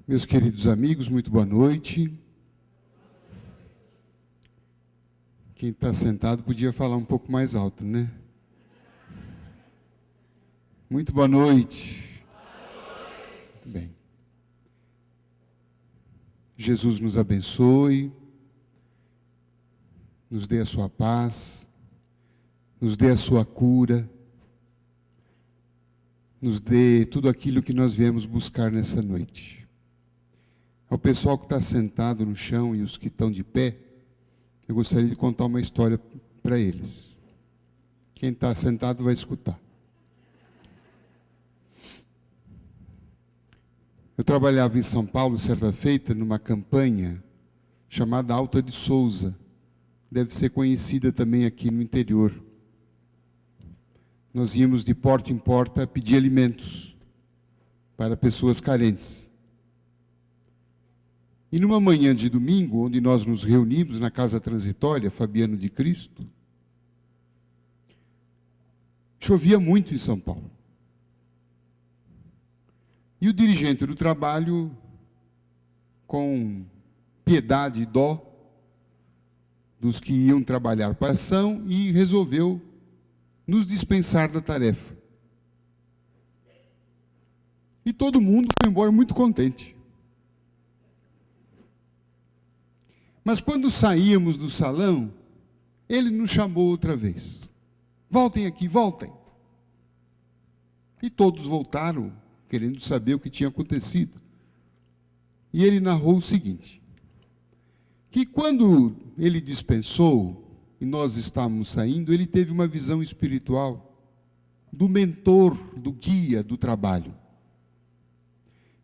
Meus queridos amigos, muito boa noite. Quem está sentado podia falar um pouco mais alto, né? Muito boa noite. Muito bem. Jesus nos abençoe, nos dê a sua paz, nos dê a sua cura, nos dê tudo aquilo que nós viemos buscar nessa noite. Ao pessoal que está sentado no chão e os que estão de pé, eu gostaria de contar uma história para eles. Quem está sentado vai escutar. Eu trabalhava em São Paulo, certa feita, numa campanha chamada Alta de Souza. Deve ser conhecida também aqui no interior. Nós íamos de porta em porta pedir alimentos para pessoas carentes. E numa manhã de domingo, onde nós nos reunimos na Casa Transitória, Fabiano de Cristo, chovia muito em São Paulo. E o dirigente do trabalho, com piedade e dó dos que iam trabalhar para a ação, e resolveu nos dispensar da tarefa. E todo mundo foi embora muito contente. Mas quando saíamos do salão, ele nos chamou outra vez. Voltem aqui, voltem. E todos voltaram, querendo saber o que tinha acontecido. E ele narrou o seguinte, que quando ele dispensou, e nós estávamos saindo, ele teve uma visão espiritual do mentor, do guia do trabalho,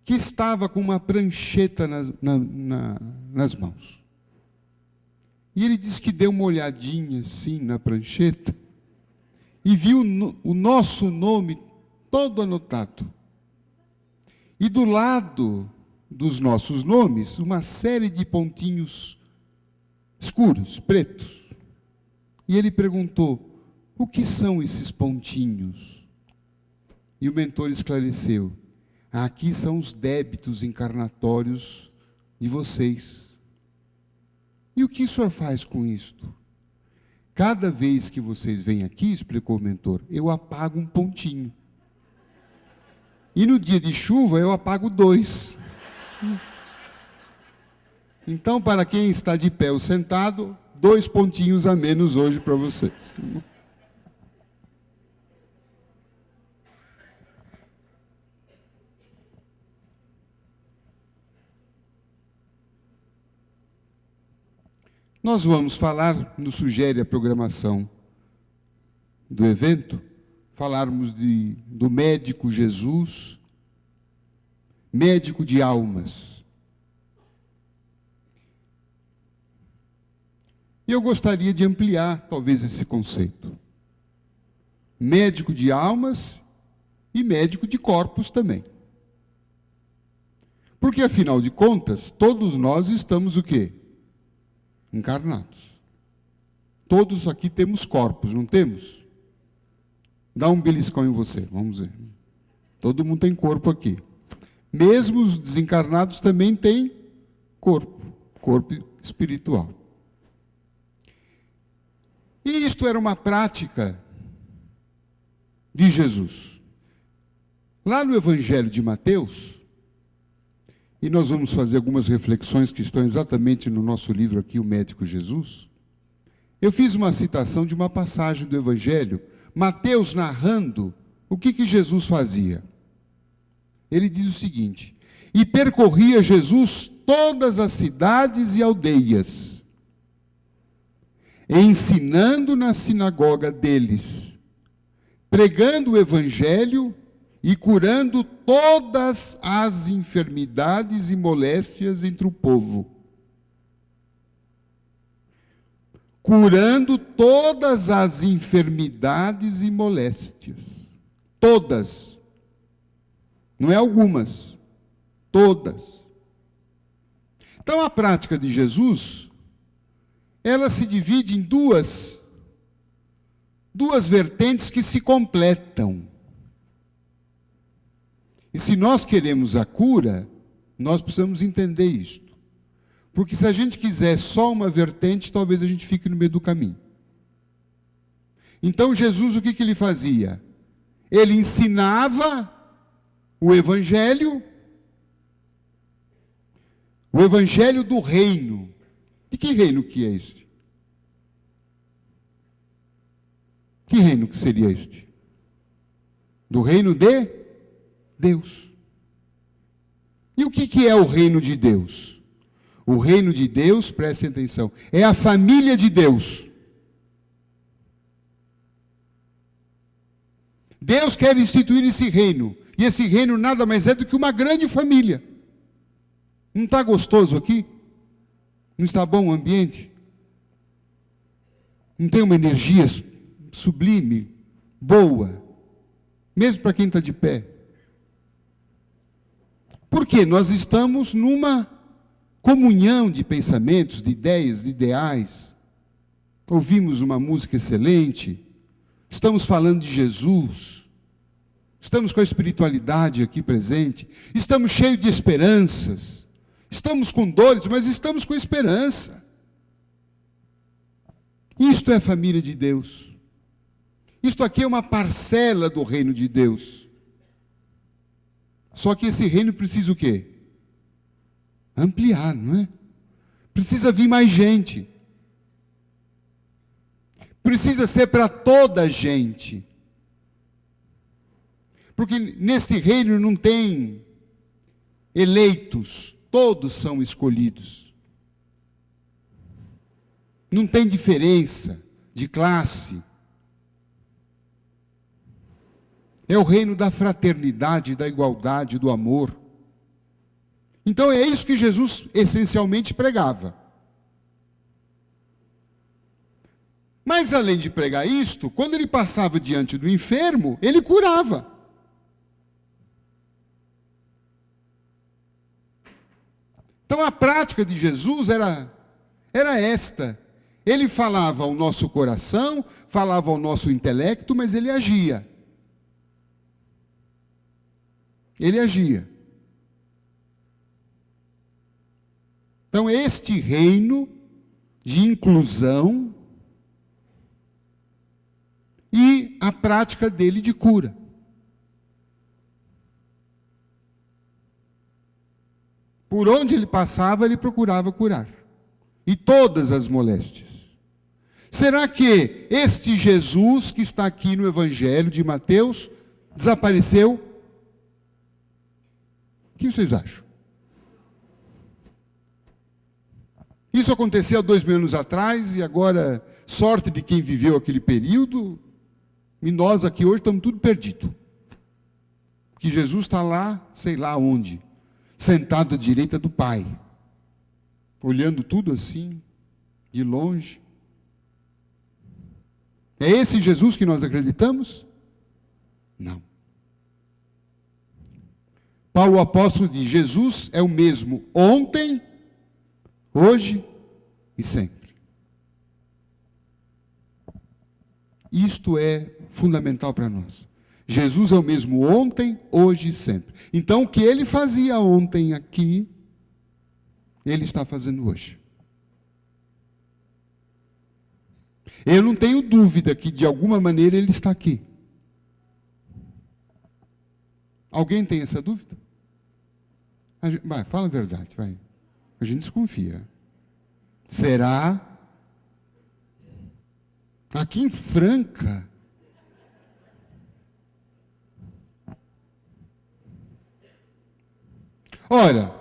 que estava com uma prancheta nas mãos. E ele disse que deu uma olhadinha assim na prancheta e viu o nosso nome todo anotado. E do lado dos nossos nomes, uma série de pontinhos escuros, pretos. E ele perguntou, o que são esses pontinhos? E o mentor esclareceu, aqui são os débitos encarnatórios de vocês. E o que o senhor faz com isto? Cada vez que vocês vêm aqui, explicou o mentor, eu apago um pontinho. E no dia de chuva, eu apago 2. Então, para quem está de pé ou sentado, 2 pontinhos a menos hoje para vocês. Nós vamos falar, nos sugere a programação do evento, falarmos do médico Jesus, médico de almas. E eu gostaria de ampliar, talvez, esse conceito. Médico de almas e médico de corpos também. Porque, afinal de contas, todos nós estamos o quê? Encarnados. Todos aqui temos corpos, não temos? Dá um beliscão em você, vamos ver. Todo mundo tem corpo aqui. Mesmo os desencarnados também têm corpo espiritual. E isto era uma prática de Jesus. Lá no Evangelho de Mateus, e nós vamos fazer algumas reflexões que estão exatamente no nosso livro aqui, O Médico Jesus. Eu fiz uma citação de uma passagem do Evangelho, Mateus narrando o que Jesus fazia. Ele diz o seguinte, e percorria Jesus todas as cidades e aldeias, ensinando na sinagoga deles, pregando o Evangelho e curando todas as enfermidades e moléstias entre o povo. Curando todas as enfermidades e moléstias. Todas. Não é algumas. Todas. Então a prática de Jesus, ela se divide em duas vertentes que se completam. E se nós queremos a cura, Nós precisamos entender isto. Porque se a gente quiser só uma vertente, talvez a gente fique no meio do caminho. Então Jesus, o que ele fazia? Ele ensinava o Evangelho do reino. E que reino que é este? Que reino que seria este? Do reino de Deus. E o que é o reino de Deus? O reino de Deus, prestem atenção, é a família de Deus. Deus quer instituir esse reino. E esse reino nada mais é do que uma grande família. Não está gostoso aqui? Não está bom o ambiente? Não tem uma energia sublime, boa, mesmo para quem está de pé? Porque nós estamos numa comunhão de pensamentos, de ideias, de ideais. Ouvimos uma música excelente, estamos falando de Jesus, estamos com a espiritualidade aqui presente, estamos cheios de esperanças, estamos com dores, mas estamos com esperança. Isto é a família de Deus. Isto aqui é uma parcela do reino de Deus. Só que esse reino precisa o quê? Ampliar, não é? Precisa vir mais gente. Precisa ser para toda a gente. Porque nesse reino não tem eleitos, todos são escolhidos. Não tem diferença de classe. É o reino da fraternidade, da igualdade, do amor. Então é isso que Jesus essencialmente pregava. Mas além de pregar isto, quando ele passava diante do enfermo, ele curava. Então a prática de Jesus era esta. Ele falava ao nosso coração, falava ao nosso intelecto, mas ele agia. Ele agia. Então, este reino de inclusão e a prática dele de cura. Por onde ele passava, ele procurava curar. E todas as moléstias. Será que este Jesus que está aqui no Evangelho de Mateus desapareceu? O que vocês acham? Isso aconteceu há 2000 anos atrás, e agora, sorte de quem viveu aquele período, e nós aqui hoje estamos tudo perdido. Que Jesus está lá, sei lá onde, sentado à direita do Pai, olhando tudo assim, de longe. É esse Jesus que nós acreditamos? Não. Paulo, o apóstolo, diz: Jesus é o mesmo ontem, hoje e sempre. Isto é fundamental para nós. Jesus é o mesmo ontem, hoje e sempre. Então, o que ele fazia ontem aqui, ele está fazendo hoje. Eu não tenho dúvida que, de alguma maneira, ele está aqui. Alguém tem essa dúvida? Vai, fala a verdade, vai. A gente desconfia. Será? Aqui em Franca. Ora,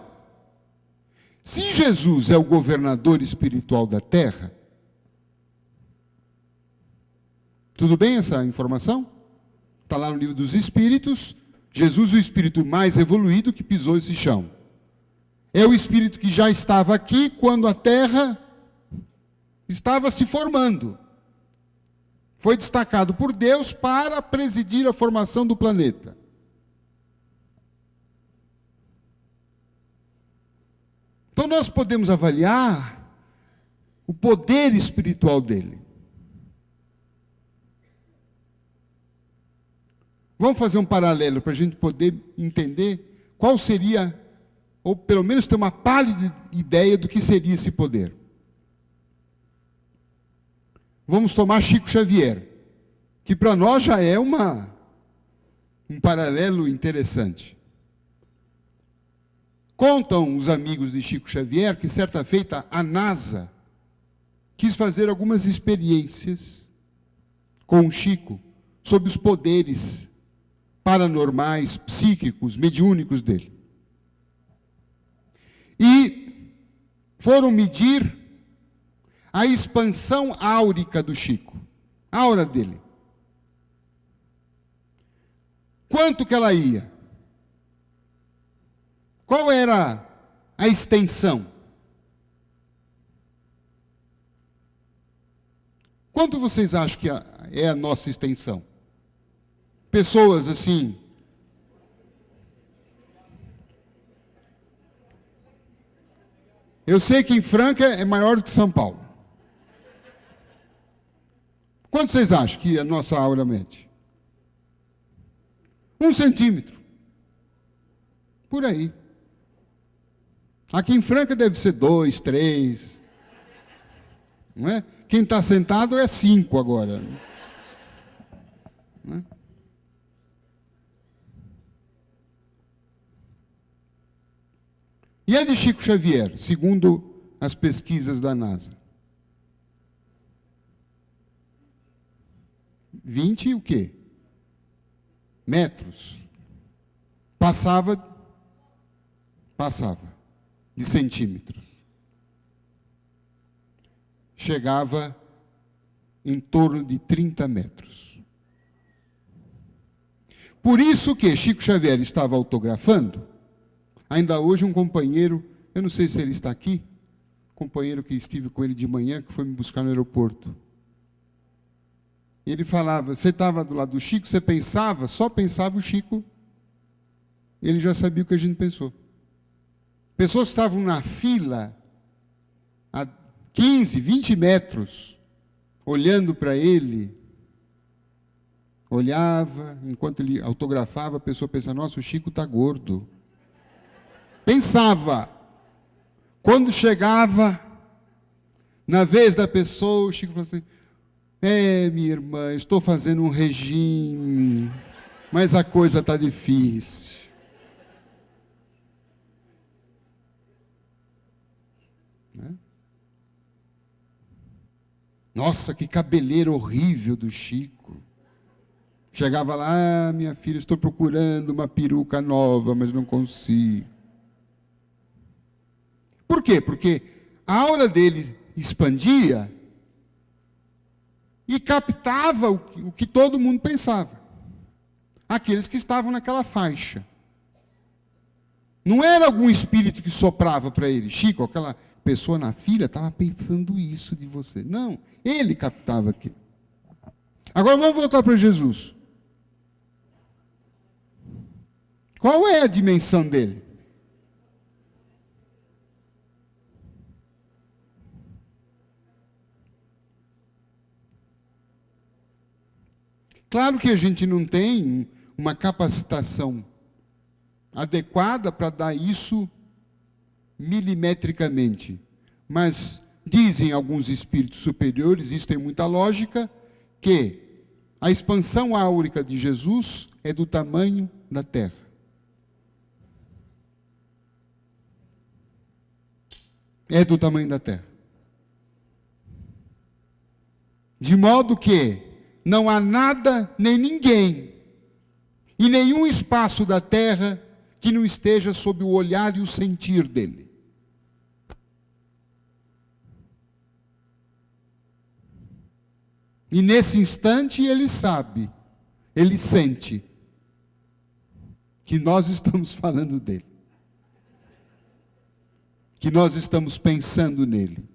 se Jesus é o governador espiritual da terra, tudo bem essa informação? Está lá no livro dos Espíritos. Jesus, o espírito mais evoluído que pisou esse chão. É o espírito que já estava aqui quando a terra estava se formando. Foi destacado por Deus para presidir a formação do planeta. Então nós podemos avaliar o poder espiritual dele. Vamos fazer um paralelo para a gente poder entender qual seria ou pelo menos ter uma pálida ideia do que seria esse poder. Vamos tomar Chico Xavier, que para nós já é um paralelo interessante. Contam os amigos de Chico Xavier que, certa feita, a NASA quis fazer algumas experiências com o Chico sobre os poderes paranormais, psíquicos, mediúnicos dele. E foram medir a expansão áurica do Chico, a aura dele. Quanto que ela ia? Qual era a extensão? Quanto vocês acham que é a nossa extensão? Pessoas assim. Eu sei que em Franca é maior do que São Paulo. Quanto vocês acham que a nossa aura mede? 1 centímetro. Por aí. Aqui em Franca deve ser 2, 3. Não é? Quem está sentado é 5 agora. Não é? E a de Chico Xavier, segundo as pesquisas da NASA? 20 o quê? Metros. Passava de centímetros. Chegava em torno de 30 metros. Por isso que Chico Xavier estava autografando. Ainda hoje um companheiro, eu não sei se ele está aqui, companheiro que estive com ele de manhã, que foi me buscar no aeroporto. Ele falava, você estava do lado do Chico, você pensava, só pensava o Chico, ele já sabia o que a gente pensou. Pessoas estavam na fila, a 15, 20 metros, olhando para ele, olhava, enquanto ele autografava, a pessoa pensava, nossa, o Chico está gordo. Pensava. Quando chegava na vez da pessoa, o Chico falou assim, minha irmã, estou fazendo um regime, mas a coisa está difícil. Né? Nossa, que cabeleira horrível do Chico. Chegava lá, minha filha, estou procurando uma peruca nova, mas não consigo. Por quê? Porque a aura dele expandia e captava o que todo mundo pensava. Aqueles que estavam naquela faixa. Não era algum espírito que soprava para ele. Chico, aquela pessoa na fila estava pensando isso de você. Não, ele captava aquilo. Agora vamos voltar para Jesus. Qual é a dimensão dele? Claro que a gente não tem uma capacitação adequada para dar isso milimetricamente. Mas dizem alguns espíritos superiores, isso tem muita lógica, que a expansão áurica de Jesus é do tamanho da Terra. É do tamanho da Terra. De modo que não há nada, nem ninguém, em nenhum espaço da Terra que não esteja sob o olhar e o sentir dele. E nesse instante ele sabe, ele sente que nós estamos falando dele, que nós estamos pensando nele,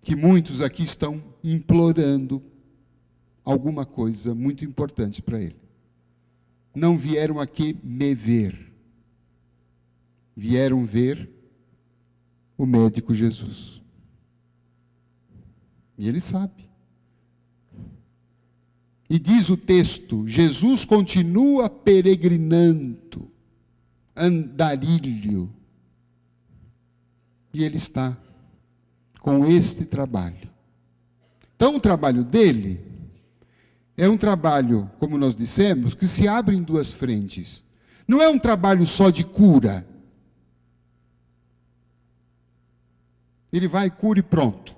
que muitos aqui estão implorando alguma coisa muito importante para ele. Não vieram aqui me ver. Vieram ver o médico Jesus. E ele sabe. E diz o texto, Jesus continua peregrinando andarilho. E ele está com este trabalho. Então, o trabalho dele é um trabalho, como nós dissemos, que se abre em duas frentes. Não é um trabalho só de cura. Ele vai, cura e pronto.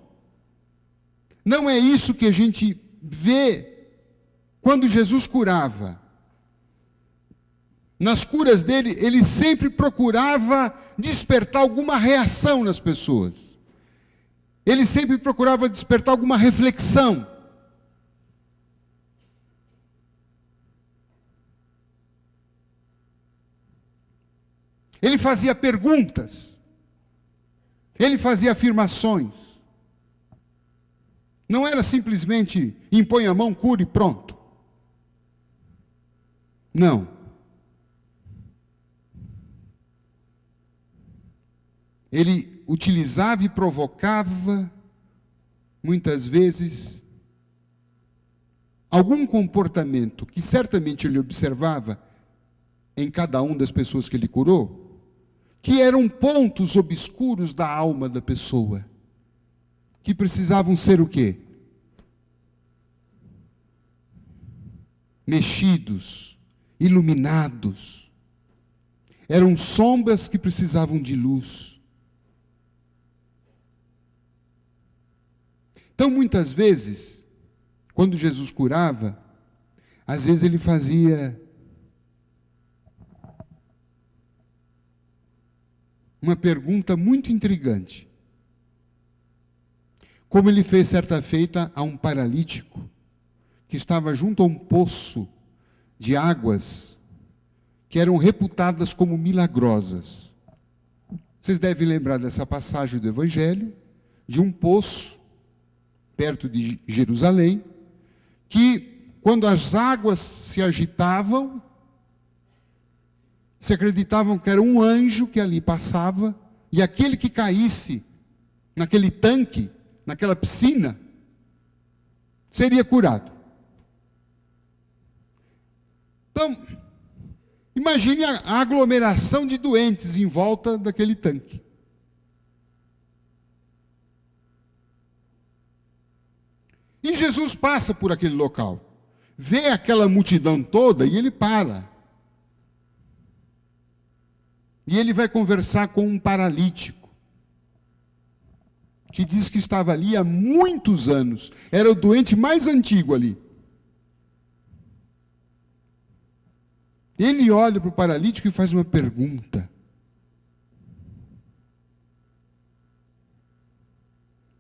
Não é isso que a gente vê quando Jesus curava. Nas curas dele, ele sempre procurava despertar alguma reação nas pessoas. Ele sempre procurava despertar alguma reflexão. Ele fazia perguntas. Ele fazia afirmações. Não era simplesmente impõe a mão, cura e pronto. Não. Ele utilizava e provocava, muitas vezes, algum comportamento que certamente ele observava em cada uma das pessoas que ele curou, que eram pontos obscuros da alma da pessoa, que precisavam ser o quê? Mexidos, iluminados. Eram sombras que precisavam de luz. Então, muitas vezes, quando Jesus curava, às vezes ele fazia uma pergunta muito intrigante. Como ele fez certa feita a um paralítico, que estava junto a um poço de águas, que eram reputadas como milagrosas. Vocês devem lembrar dessa passagem do Evangelho, de um poço, perto de Jerusalém, que quando as águas se agitavam, se acreditavam que era um anjo que ali passava, e aquele que caísse naquele tanque, naquela piscina, seria curado. Então, imagine a aglomeração de doentes em volta daquele tanque. E Jesus passa por aquele local, vê aquela multidão toda e ele para. E ele vai conversar com um paralítico, que diz que estava ali há muitos anos, era o doente mais antigo ali. Ele olha para o paralítico e faz uma pergunta.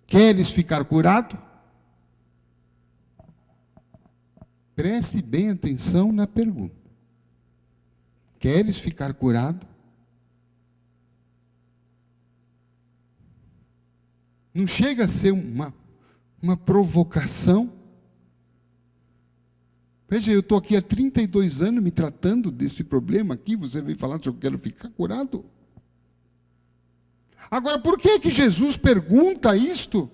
Queres ficar curado? Preste bem atenção na pergunta. Queres ficar curado? Não chega a ser uma provocação? Veja, eu estou aqui há 32 anos me tratando desse problema aqui, você vem falar se eu quero ficar curado? Agora, por que Jesus pergunta isto?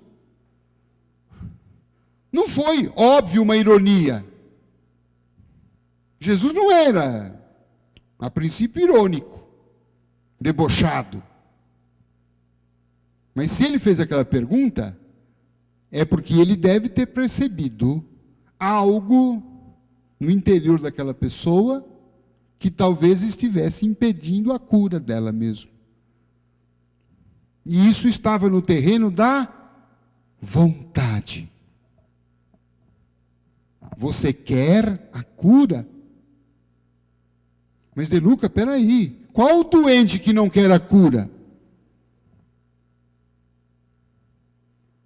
Não foi, óbvio, uma ironia. Jesus não era, a princípio, irônico, debochado. Mas se ele fez aquela pergunta, é porque ele deve ter percebido algo no interior daquela pessoa que talvez estivesse impedindo a cura dela mesmo. E isso estava no terreno da vontade. Você quer a cura? Mas, De Luca, peraí, qual o doente que não quer a cura?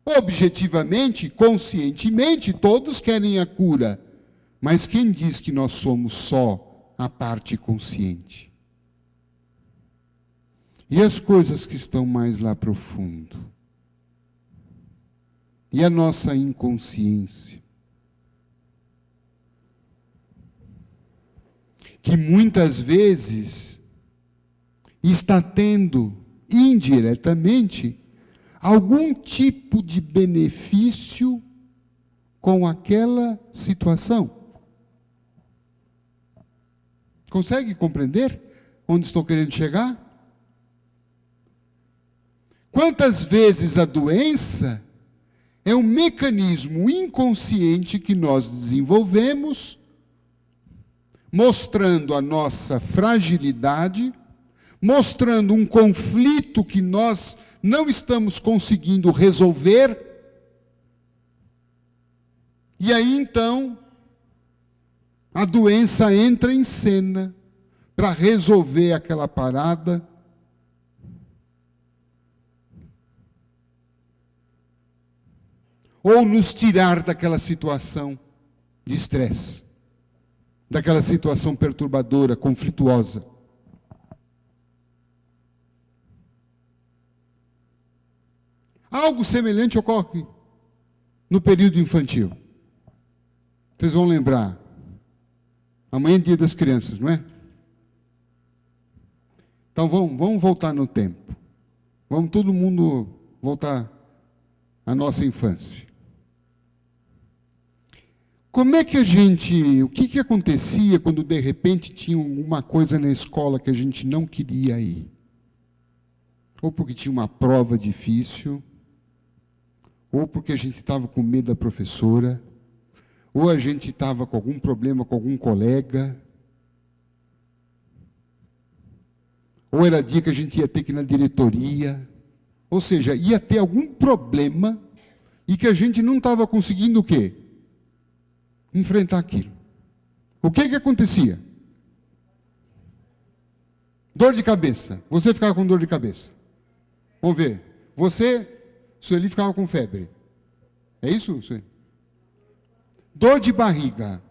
Objetivamente, conscientemente, todos querem a cura. Mas quem diz que nós somos só a parte consciente? E as coisas que estão mais lá profundo? E a nossa inconsciência? Que muitas vezes está tendo, indiretamente, algum tipo de benefício com aquela situação. Consegue compreender? onde estou querendo chegar? Quantas vezes a doença é um mecanismo inconsciente que nós desenvolvemos, mostrando a nossa fragilidade, mostrando um conflito que nós não estamos conseguindo resolver. E aí então, a doença entra em cena para resolver aquela parada. Ou nos tirar daquela situação de estresse, daquela situação perturbadora, conflituosa. Algo semelhante ocorre no período infantil. Vocês vão lembrar, amanhã é dia das crianças, não é? Então vamos voltar no tempo. Vamos todo mundo voltar à nossa infância. Como é que o que acontecia quando de repente tinha alguma coisa na escola que a gente não queria ir? Ou porque tinha uma prova difícil, ou porque a gente estava com medo da professora, ou a gente estava com algum problema com algum colega, ou era dia que a gente ia ter que ir na diretoria, ou seja, ia ter algum problema e que a gente não estava conseguindo o quê? Enfrentar aquilo. O que acontecia? Dor de cabeça. Você ficava com dor de cabeça. Vamos ver. Sueli ficava com febre. É isso, Sueli? Dor de barriga.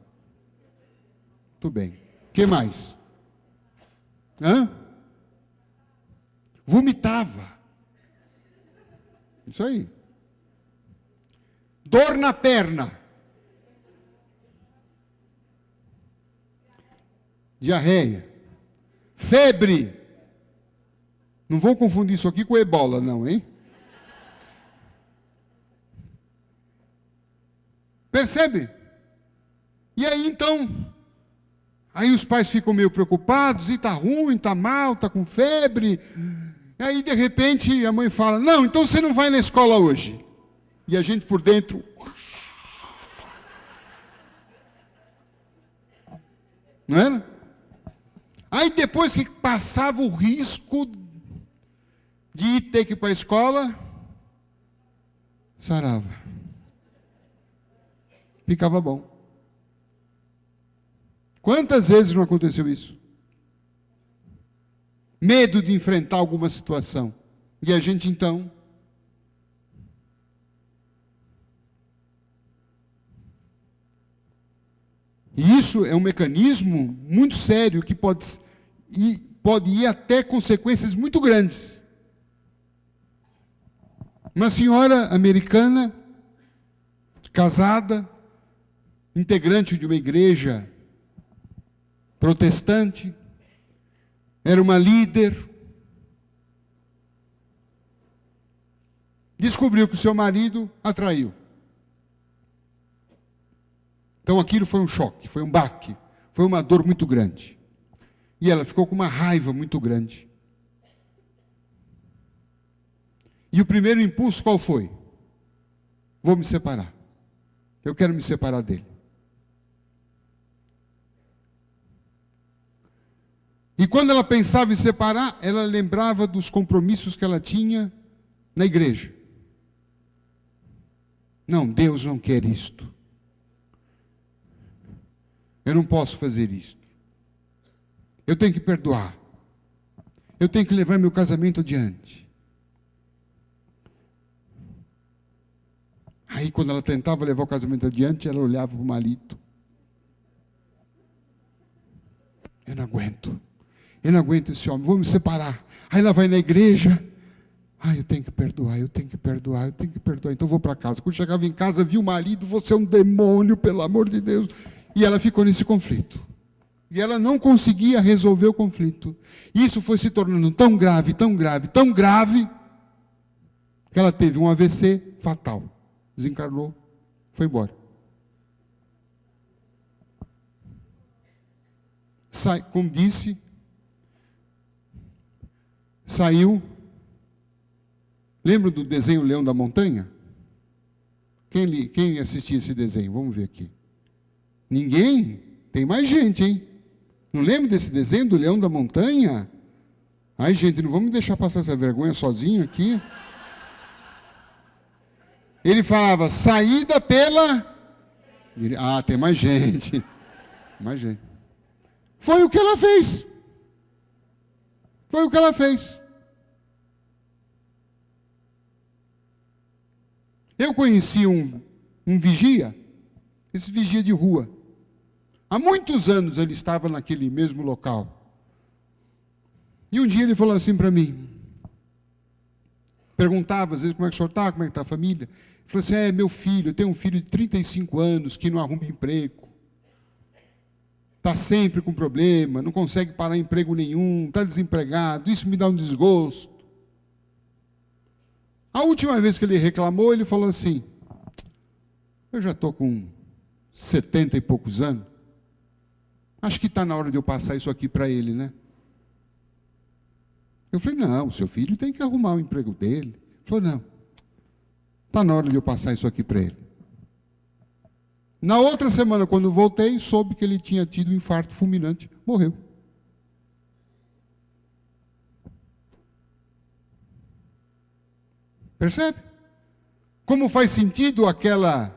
Tudo bem. O que mais? Vomitava. Isso aí. Dor na perna. Diarreia. Febre. Não vou confundir isso aqui com ebola, não, hein? Percebe? E aí, então, aí os pais ficam meio preocupados, e está ruim, está mal, está com febre. E aí, de repente, a mãe fala, não, então você não vai na escola hoje. E a gente por dentro... Não era? Aí depois que passava o risco de ter que ir para a escola, sarava. Ficava bom. Quantas vezes não aconteceu isso? Medo de enfrentar alguma situação. E a gente então... E isso é um mecanismo muito sério que pode ir até consequências muito grandes. Uma senhora americana, casada, integrante de uma igreja protestante, era uma líder, descobriu que o seu marido a traiu. Então aquilo foi um choque, foi um baque, foi uma dor muito grande. E ela ficou com uma raiva muito grande. E o primeiro impulso qual foi? Vou me separar. Eu quero me separar dele. E quando ela pensava em separar, ela lembrava dos compromissos que ela tinha na igreja. Não, Deus não quer isto. Eu não posso fazer isto. Eu tenho que perdoar. Eu tenho que levar meu casamento adiante. Aí, quando ela tentava levar o casamento adiante, ela olhava para o marido. Eu não aguento esse homem, vou me separar. Aí ela vai na igreja. Eu tenho que perdoar. Então vou para casa. Quando chegava em casa, viu o marido, você é um demônio, pelo amor de Deus. E ela ficou nesse conflito. E ela não conseguia resolver o conflito. Isso foi se tornando tão grave, que ela teve um AVC fatal. Desencarnou, foi embora. Como disse, saiu. Lembra do desenho Leão da Montanha? Quem assistia esse desenho? Vamos ver aqui. Ninguém? Tem mais gente, hein? Não lembra desse desenho do Leão da Montanha? Ai, gente, não vamos deixar passar essa vergonha sozinho aqui. Ele falava, saída pela... Ah, tem mais gente. Mais gente. Foi o que ela fez. Foi o que ela fez. Eu conheci um vigia, esse vigia de rua. Há muitos anos ele estava naquele mesmo local. E um dia ele falou assim para mim, perguntava às vezes como é que o senhor está, como é que está a família. Ele falou assim, meu filho, eu tenho um filho de 35 anos que não arruma emprego. Está sempre com problema, não consegue parar emprego nenhum, está desempregado, isso me dá um desgosto. A última vez que ele reclamou, ele falou assim, eu já estou com 70 e poucos anos, acho que está na hora de eu passar isso aqui para ele, né? Eu falei, não, o seu filho tem que arrumar o emprego dele. Ele falou, não, está na hora de eu passar isso aqui para ele. Na outra semana, quando eu voltei, soube que ele tinha tido um infarto fulminante, morreu. Percebe? Como faz sentido aquela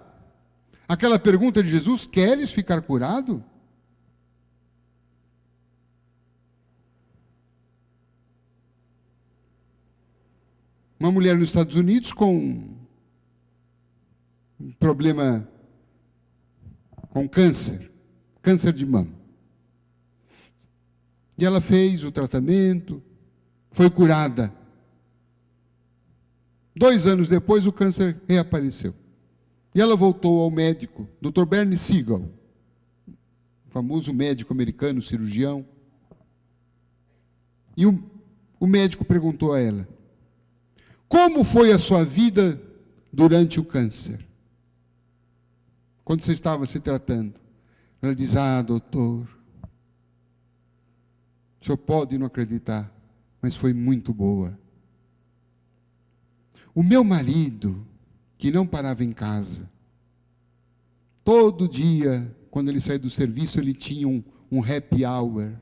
pergunta de Jesus, queres ficar curado? Uma mulher nos Estados Unidos com um problema com câncer de mama. E ela fez o tratamento, foi curada. 2 anos depois, o câncer reapareceu. E ela voltou ao médico, Dr. Bernie Siegel, famoso médico americano, cirurgião. E o médico perguntou a ela, como foi a sua vida durante o câncer? Quando você estava se tratando? Ela diz, doutor, o senhor pode não acreditar, mas foi muito boa. O meu marido, que não parava em casa, todo dia, quando ele saía do serviço, ele tinha um happy hour.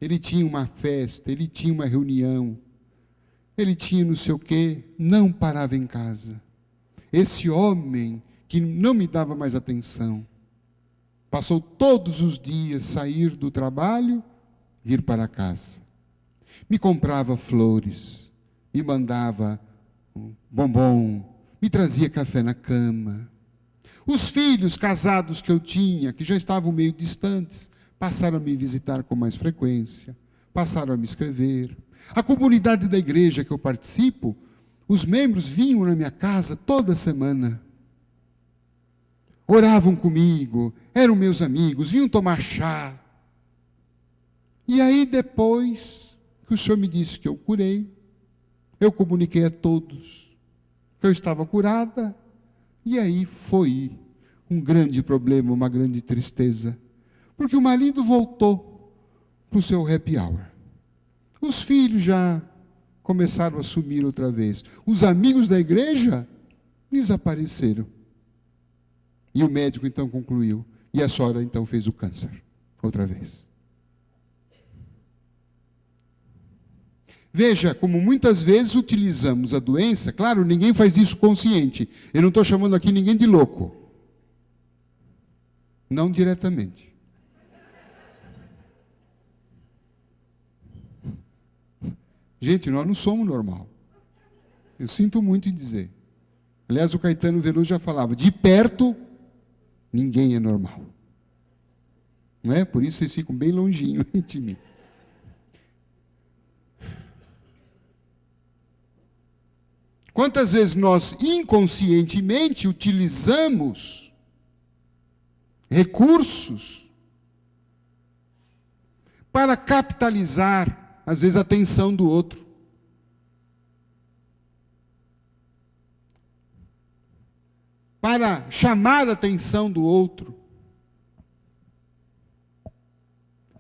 Ele tinha uma festa, ele tinha uma reunião, ele tinha não sei o quê, não parava em casa. Esse homem que não me dava mais atenção, passou todos os dias sair do trabalho, vir para casa. Me comprava flores, me mandava bombom, me trazia café na cama. Os filhos casados que eu tinha, que já estavam meio distantes, passaram a me visitar com mais frequência, passaram a me escrever. A comunidade da igreja que eu participo, os membros vinham na minha casa toda semana. Oravam comigo, eram meus amigos, vinham tomar chá. E aí depois que o Senhor me disse que eu curei, eu comuniquei a todos que eu estava curada, e aí foi um grande problema, uma grande tristeza, porque o marido voltou para o seu happy hour. Os filhos já começaram a sumir outra vez. Os amigos da igreja desapareceram. E o médico então concluiu, e a senhora então fez o câncer, outra vez. Veja como muitas vezes utilizamos a doença, claro, ninguém faz isso consciente, eu não estou chamando aqui ninguém de louco. Não diretamente. Gente, nós não somos normal. Eu sinto muito em dizer. Aliás, o Caetano Veloso já falava, de perto, ninguém é normal. Não é? Por isso vocês ficam bem longinho de mim. Quantas vezes nós inconscientemente utilizamos recursos para capitalizar, às vezes, a atenção do outro. Para chamar a atenção do outro.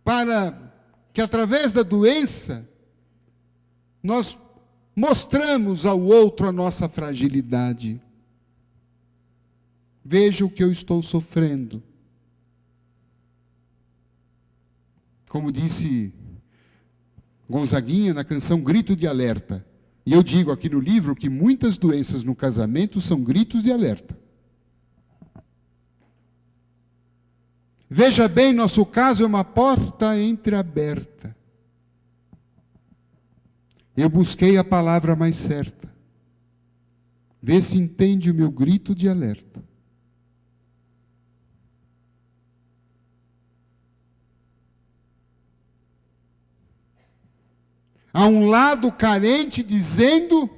Para que, através da doença, nós mostramos ao outro a nossa fragilidade. Veja o que eu estou sofrendo. Como disse Gonzaguinha na canção Grito de Alerta. E eu digo aqui no livro que muitas doenças no casamento são gritos de alerta. Veja bem, nosso caso é uma porta entreaberta. Eu busquei a palavra mais certa. Vê se entende o meu grito de alerta. Há um lado carente dizendo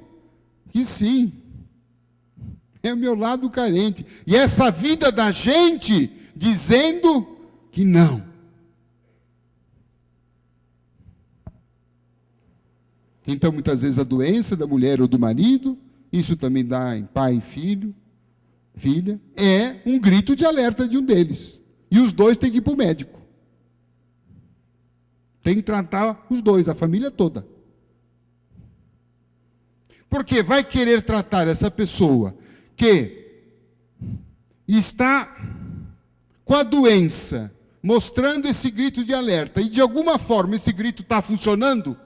que sim. É o meu lado carente. E essa vida da gente dizendo que não. Então, muitas vezes, a doença da mulher ou do marido, isso também dá em pai e filho, filha, é um grito de alerta de um deles. E os dois têm que ir para o médico. Tem que tratar os dois, a família toda. Porque vai querer tratar essa pessoa que está com a doença, mostrando esse grito de alerta, e de alguma forma esse grito está funcionando,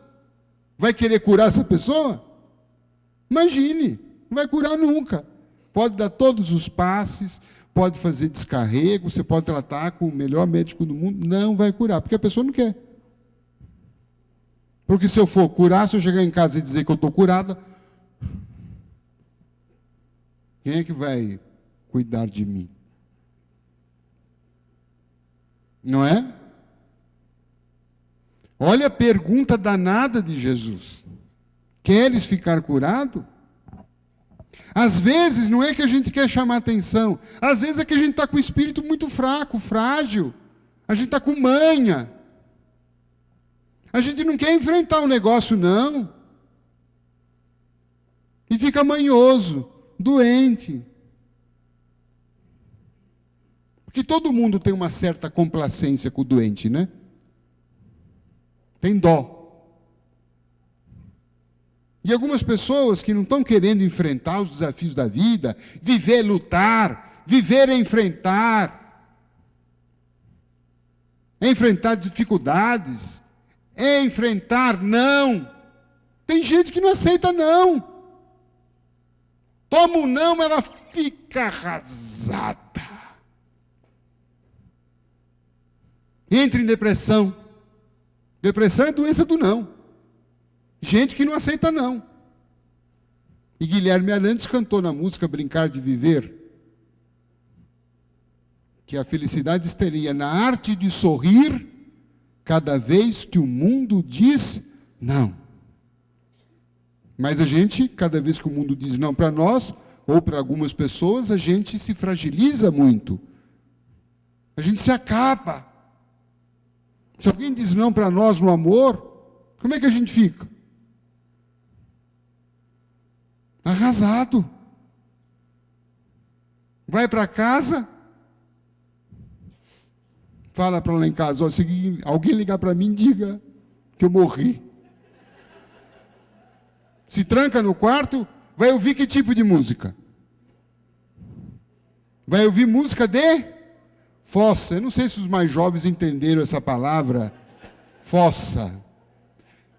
vai querer curar essa pessoa? Imagine, não vai curar nunca. Pode dar todos os passes, pode fazer descarrego, você pode tratar com o melhor médico do mundo, não vai curar, porque a pessoa não quer. Porque se eu for curar, se eu chegar em casa e dizer que eu estou curada, quem é que vai cuidar de mim? Não é? Olha a pergunta danada de Jesus. Queres ficar curado? Às vezes não é que a gente quer chamar atenção. Às vezes é que a gente está com o espírito muito fraco, frágil. A gente está com manha. A gente não quer enfrentar o negócio, não. E fica manhoso, doente. Porque todo mundo tem uma certa complacência com o doente, né? Tem dó. E algumas pessoas que não estão querendo enfrentar os desafios da vida, viver, lutar, viver é enfrentar dificuldades, é enfrentar não. Tem gente que não aceita não. Toma um não, ela fica arrasada. Entra em depressão. Depressão é doença do não. Gente que não aceita não. E Guilherme Arantes cantou na música Brincar de Viver que a felicidade estaria na arte de sorrir cada vez que o mundo diz não. Mas a gente, cada vez que o mundo diz não para nós, ou para algumas pessoas, a gente se fragiliza muito. A gente se acaba. Se alguém diz não para nós no amor, como é que a gente fica? Arrasado. Vai para casa, fala para lá em casa, ó, se alguém ligar para mim, diga que eu morri. Se tranca no quarto, vai ouvir que tipo de música? Vai ouvir música de fossa. Eu não sei se os mais jovens entenderam essa palavra, fossa.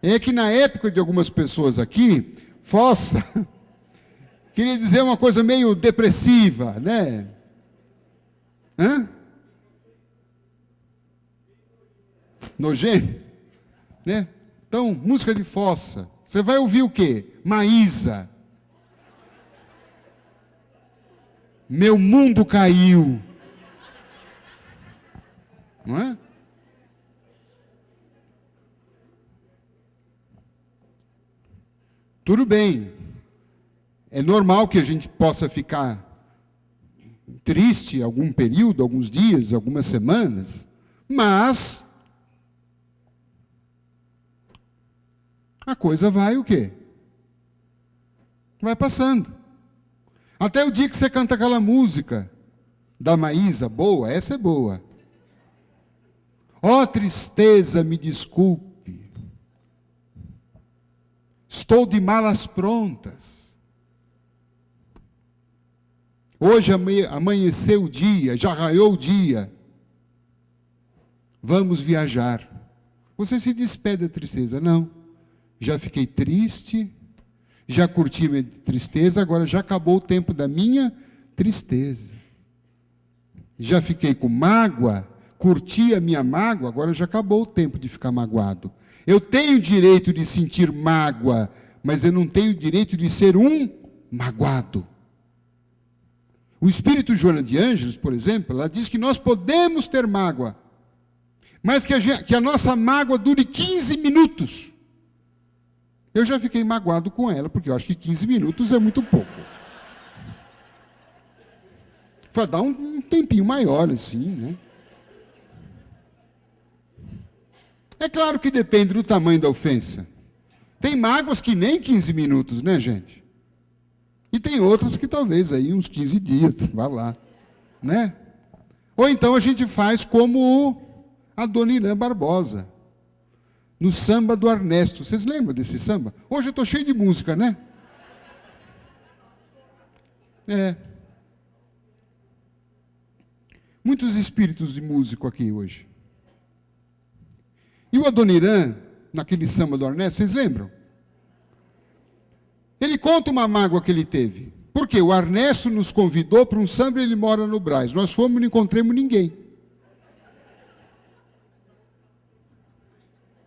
É que na época de algumas pessoas aqui, fossa queria dizer uma coisa meio depressiva, né? Hã? Nojento, né? Então, música de fossa. Você vai ouvir o quê? Maísa. Meu mundo caiu. Não é? Tudo bem. É normal que a gente possa ficar triste algum período, alguns dias, algumas semanas, mas a coisa vai o quê? Vai passando. Até o dia que você canta aquela música da Maísa, boa, essa é boa. Ó tristeza, me desculpe. Estou de malas prontas. Hoje amanheceu o dia, já raiou o dia. Vamos viajar. Você se despede da tristeza. Não. Já fiquei triste, já curti minha tristeza, agora já acabou o tempo da minha tristeza. Já fiquei com mágoa, curti a minha mágoa, agora já acabou o tempo de ficar magoado. Eu tenho o direito de sentir mágoa, mas eu não tenho o direito de ser um magoado. O espírito Joana de Ângeles, por exemplo, ela diz que nós podemos ter mágoa, mas que a nossa mágoa dure 15 minutos. Eu já fiquei magoado com ela, porque eu acho que 15 minutos é muito pouco. Vai dar um tempinho maior, assim, né? É claro que depende do tamanho da ofensa. Tem mágoas que nem 15 minutos, né, gente? E tem outras que talvez aí uns 15 dias, vá lá, né? Ou então a gente faz como a Dona Irã Barbosa, no samba do Ernesto. Vocês lembram desse samba? Hoje eu estou cheio de música, né? Muitos espíritos de músico aqui hoje. E o Adoniran, naquele samba do Ernesto, vocês lembram? Ele conta uma mágoa que ele teve. Por quê? O Ernesto nos convidou para um samba e ele mora no Brás. Nós fomos e não encontramos ninguém.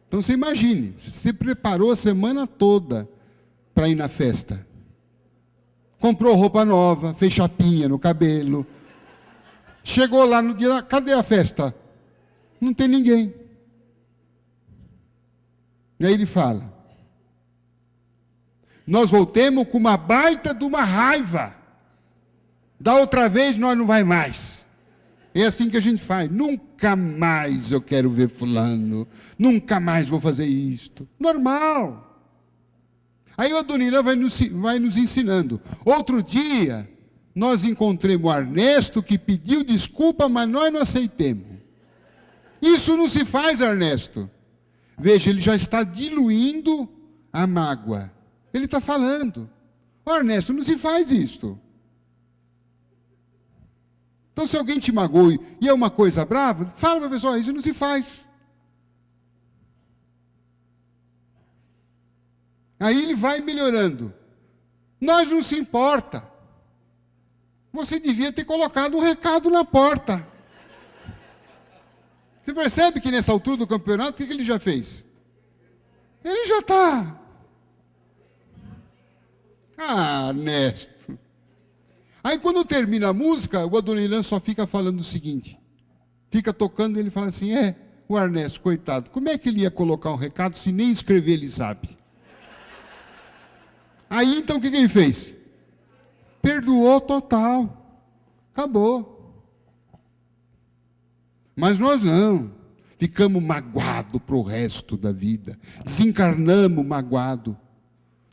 Então você imagine, você preparou a semana toda para ir na festa. Comprou roupa nova, fez chapinha no cabelo. Chegou lá no dia, cadê a festa? Não tem ninguém. E aí ele fala, nós voltemos com uma baita de uma raiva. Da outra vez nós não vai mais. É assim que a gente faz. Nunca mais eu quero ver fulano. Nunca mais vou fazer isto. Normal. Aí o Adoniran vai nos ensinando. Outro dia, nós encontramos o Ernesto que pediu desculpa, mas nós não aceitemos. Isso não se faz, Ernesto. Veja, ele já está diluindo a mágoa. Ele está falando. Ó, Ernesto, não se faz isto. Então, se alguém te magoou e é uma coisa brava, fala para a pessoa, isso não se faz. Aí ele vai melhorando. Nós não se importa. Você devia ter colocado um recado na porta. Você percebe que nessa altura do campeonato, o que ele já fez? Ele já está. Ah, Ernesto. Aí quando termina a música, o Adoniran só fica falando o seguinte. Fica tocando e ele fala assim, o Ernesto, coitado, como é que ele ia colocar um recado se nem escrever ele sabe? Aí então o que ele fez? Perdoou total. Acabou. Mas nós não. Ficamos magoados para o resto da vida. Desencarnamos magoado.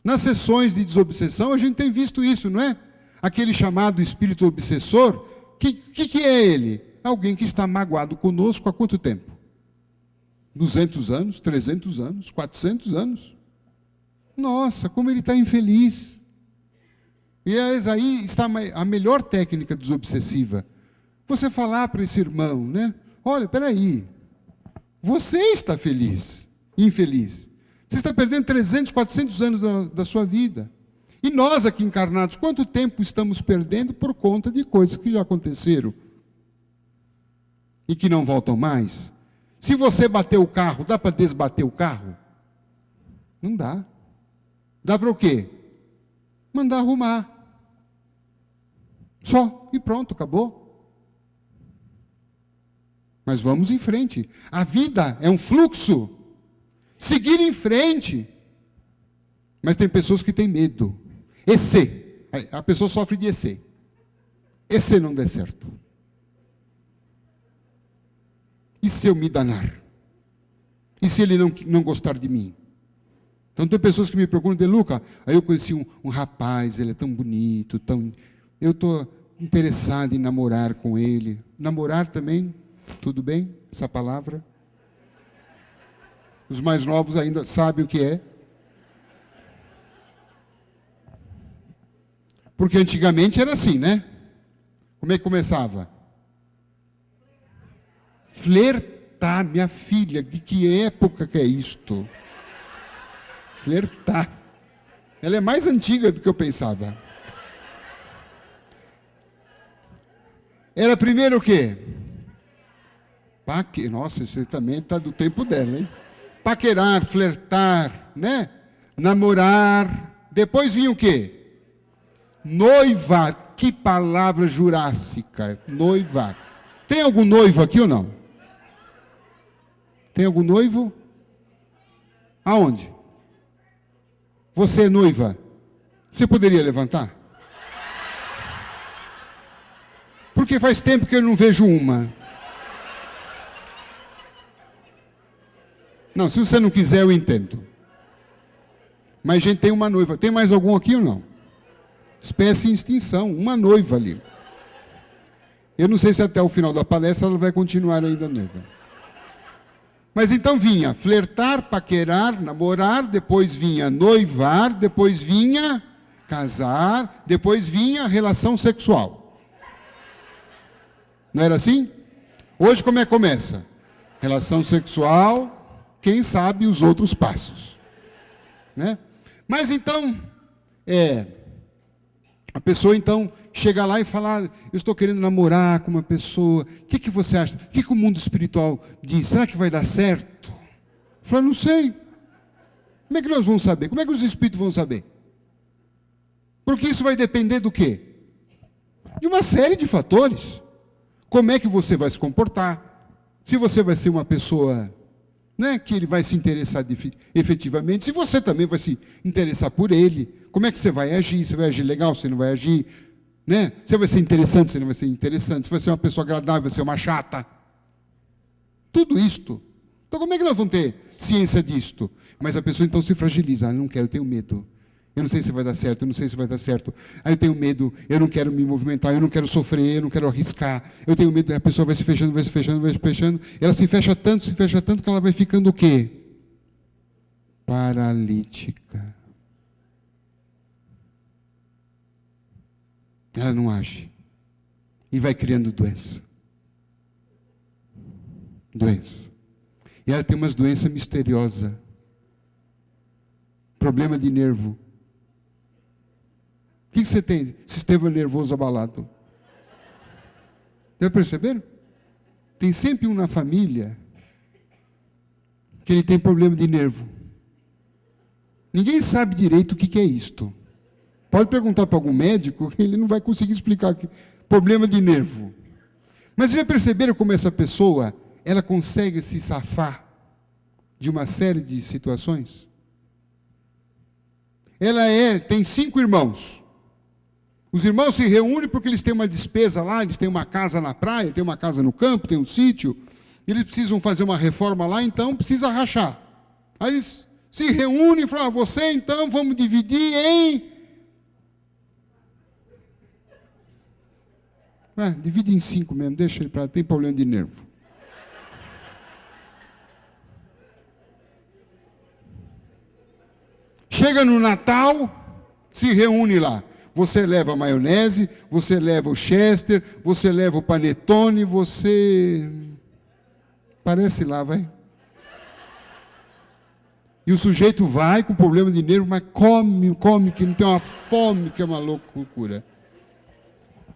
Nas sessões de desobsessão a gente tem visto isso, não é? Aquele chamado espírito obsessor, que é ele? Alguém que está magoado conosco há quanto tempo? 200 anos, 300 anos, 400 anos. Nossa, como ele está infeliz. E aí está a melhor técnica desobsessiva. Você falar para esse irmão, né? Olha, espera aí. Você está infeliz. Você está perdendo 300, 400 anos da sua vida. E nós aqui encarnados, quanto tempo estamos perdendo por conta de coisas que já aconteceram e que não voltam mais? Se você bater o carro, dá para desbater o carro? Não dá. Dá para o quê? Mandar arrumar. Só. E pronto, acabou. Mas vamos em frente. A vida é um fluxo. Seguir em frente. Mas tem pessoas que têm medo. A pessoa sofre de EC. EC não der certo. E se eu me danar? E se ele não gostar de mim? Então tem pessoas que me perguntam, De Luca, aí eu conheci um rapaz, ele é tão bonito, eu estou interessado em namorar com ele. Namorar também, tudo bem? Essa palavra? Os mais novos ainda sabem o que é. Porque antigamente era assim, né? Como é que começava? Flertar, minha filha, de que época que é isto? Flertar. Ela é mais antiga do que eu pensava. Era primeiro o quê? Nossa, você também está do tempo dela, hein? Paquerar, flertar, né? Namorar. Depois vinha o quê? Noivar. Que palavra jurássica. Noivar. Tem algum noivo aqui ou não? Tem algum noivo? Aonde? Você é noiva? Você poderia levantar? Porque faz tempo que eu não vejo uma. Não, se você não quiser, eu entendo. Mas a gente tem uma noiva. Tem mais algum aqui ou não? Espécie em extinção, uma noiva ali. Eu não sei se até o final da palestra ela vai continuar ainda noiva. Mas então vinha flertar, paquerar, namorar, depois vinha noivar, depois vinha casar, depois vinha relação sexual. Não era assim? Hoje como é que começa? Relação sexual, quem sabe os outros passos. Né? Mas então, a pessoa então chega lá e fala, eu estou querendo namorar com uma pessoa, o que você acha? O que o mundo espiritual diz? Será que vai dar certo? Eu falo, não sei. Como é que nós vamos saber? Como é que os espíritos vão saber? Porque isso vai depender do quê? De uma série de fatores. Como é que você vai se comportar? Se você vai ser uma pessoa, né, que ele vai se interessar efetivamente, se você também vai se interessar por ele, como é que você vai agir? Você vai agir legal, você não vai agir? Né? Você vai ser interessante, você não vai ser interessante? Você vai ser uma pessoa agradável, vai ser uma chata? Tudo isto. Então como é que nós vamos ter ciência disto? Mas a pessoa então se fragiliza. Eu não quero, eu tenho medo. Eu não sei se vai dar certo, eu não sei se vai dar certo. Aí eu tenho medo, eu não quero me movimentar, eu não quero sofrer, eu não quero arriscar. Eu tenho medo, a pessoa vai se fechando, vai se fechando, vai se fechando. Ela se fecha tanto que ela vai ficando o quê? Paralítica. Ela não age. E vai criando doença. Doença. E ela tem umas doenças misteriosas. Problema de nervo. O que você tem? Sistema nervoso abalado. Já perceberam? Tem sempre um na família que ele tem problema de nervo. Ninguém sabe direito o que é isto. Pode perguntar para algum médico, ele não vai conseguir explicar. Problema de nervo. Mas já perceberam como essa pessoa, ela consegue se safar de uma série de situações? Ela tem 5 irmãos. Os irmãos se reúnem porque eles têm uma despesa lá, eles têm uma casa na praia, têm uma casa no campo, têm um sítio. Eles precisam fazer uma reforma lá, então precisa rachar. Aí eles se reúnem e falam, você então, vamos dividir em... divide em 5 mesmo, deixa ele para lá, tem problema de nervo. Chega no Natal, se reúne lá. Você leva a maionese, você leva o Chester, você leva o panetone, você... Parece lá, vai. E o sujeito vai com problema de nervo, mas come, que não tem uma fome, que é uma loucura.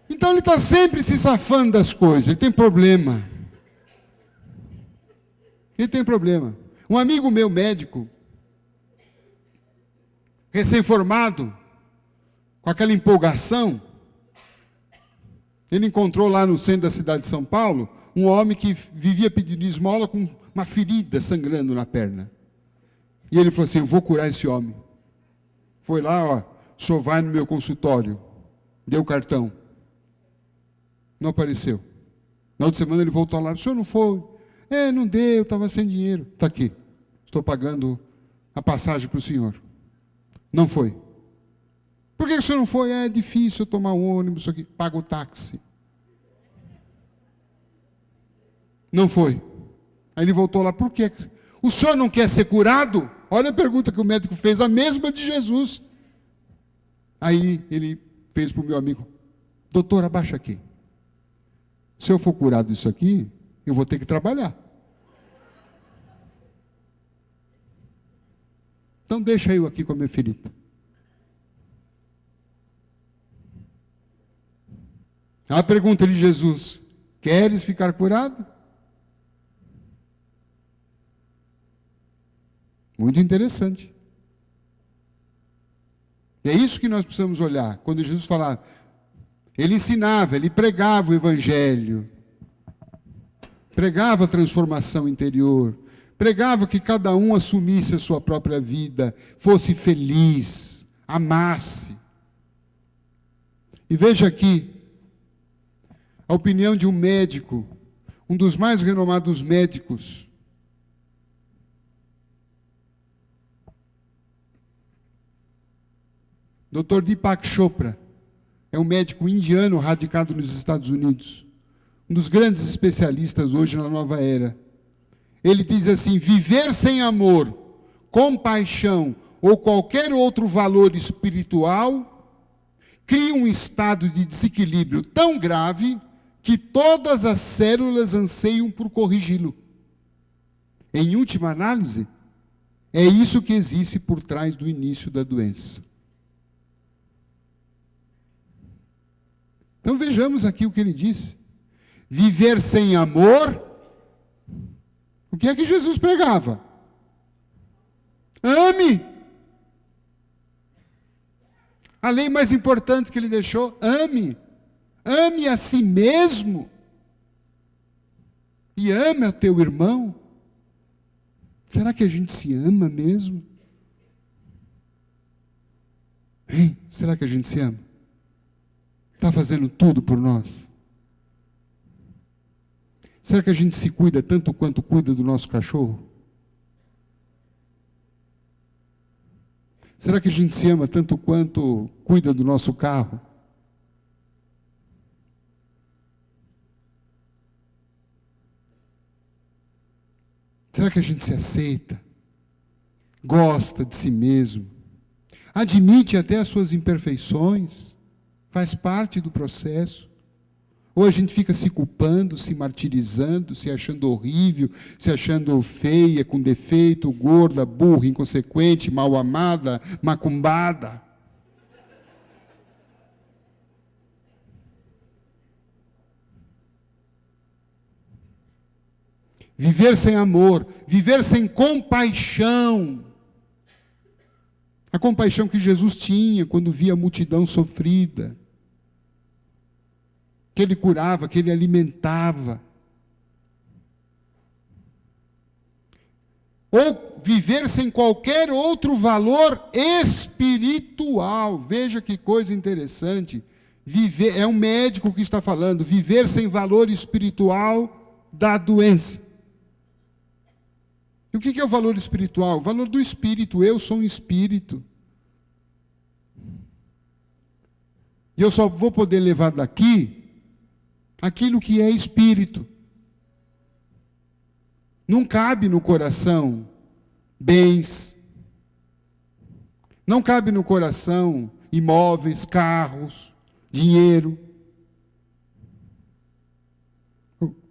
Então ele está sempre se safando das coisas, ele tem problema. Ele tem problema. Um amigo meu, médico, recém-formado, com aquela empolgação, ele encontrou lá no centro da cidade de São Paulo, um homem que vivia pedindo esmola com uma ferida sangrando na perna. E ele falou assim, eu vou curar esse homem. Foi lá, ó, o senhor vai no meu consultório, deu o cartão. Não apareceu. Na outra semana ele voltou lá, o senhor não foi? Não deu, eu estava sem dinheiro. Está aqui, estou pagando a passagem para o senhor. Não foi. Por que o senhor não foi? É difícil eu tomar um ônibus, aqui. Paga o táxi. Não foi. Aí ele voltou lá, por quê? O senhor não quer ser curado? Olha a pergunta que o médico fez, a mesma de Jesus. Aí ele fez para o meu amigo: doutor, abaixa aqui. Se eu for curado disso aqui, eu vou ter que trabalhar. Então deixa eu aqui com a minha ferida. A pergunta de Jesus: queres ficar curado? Muito interessante. E é isso que nós precisamos olhar. Quando Jesus falava, ele ensinava, ele pregava o Evangelho, pregava a transformação interior, pregava que cada um assumisse a sua própria vida, fosse feliz, amasse. E veja aqui, a opinião de um médico, um dos mais renomados médicos, Dr. Deepak Chopra, é um médico indiano radicado nos Estados Unidos, um dos grandes especialistas hoje na nova era. Ele diz assim: viver sem amor, compaixão ou qualquer outro valor espiritual cria um estado de desequilíbrio tão grave que todas as células anseiam por corrigi-lo. Em última análise, é isso que existe por trás do início da doença. Então vejamos aqui o que ele disse. Viver sem amor, o que é que Jesus pregava? Ame. A lei mais importante que ele deixou: ame. Ame a si mesmo. E ame o teu irmão. Será que a gente se ama mesmo? Hein? Será que a gente se ama? Está fazendo tudo por nós? Será que a gente se cuida tanto quanto cuida do nosso cachorro? Será que a gente se ama tanto quanto cuida do nosso carro? Será que a gente se aceita? Gosta de si mesmo? Admite até as suas imperfeições? Faz parte do processo? Ou a gente fica se culpando, se martirizando, se achando horrível, se achando feia, com defeito, gorda, burra, inconsequente, mal amada, macumbada? Viver sem amor, viver sem compaixão. A compaixão que Jesus tinha quando via a multidão sofrida, que ele curava, que ele alimentava. Ou viver sem qualquer outro valor espiritual. Veja que coisa interessante. Viver, é um médico que está falando, viver sem valor espiritual da doença. E o que é o valor espiritual? O valor do espírito. Eu sou um espírito. E eu só vou poder levar daqui aquilo que é espírito. Não cabe no coração bens. Não cabe no coração imóveis, carros, dinheiro.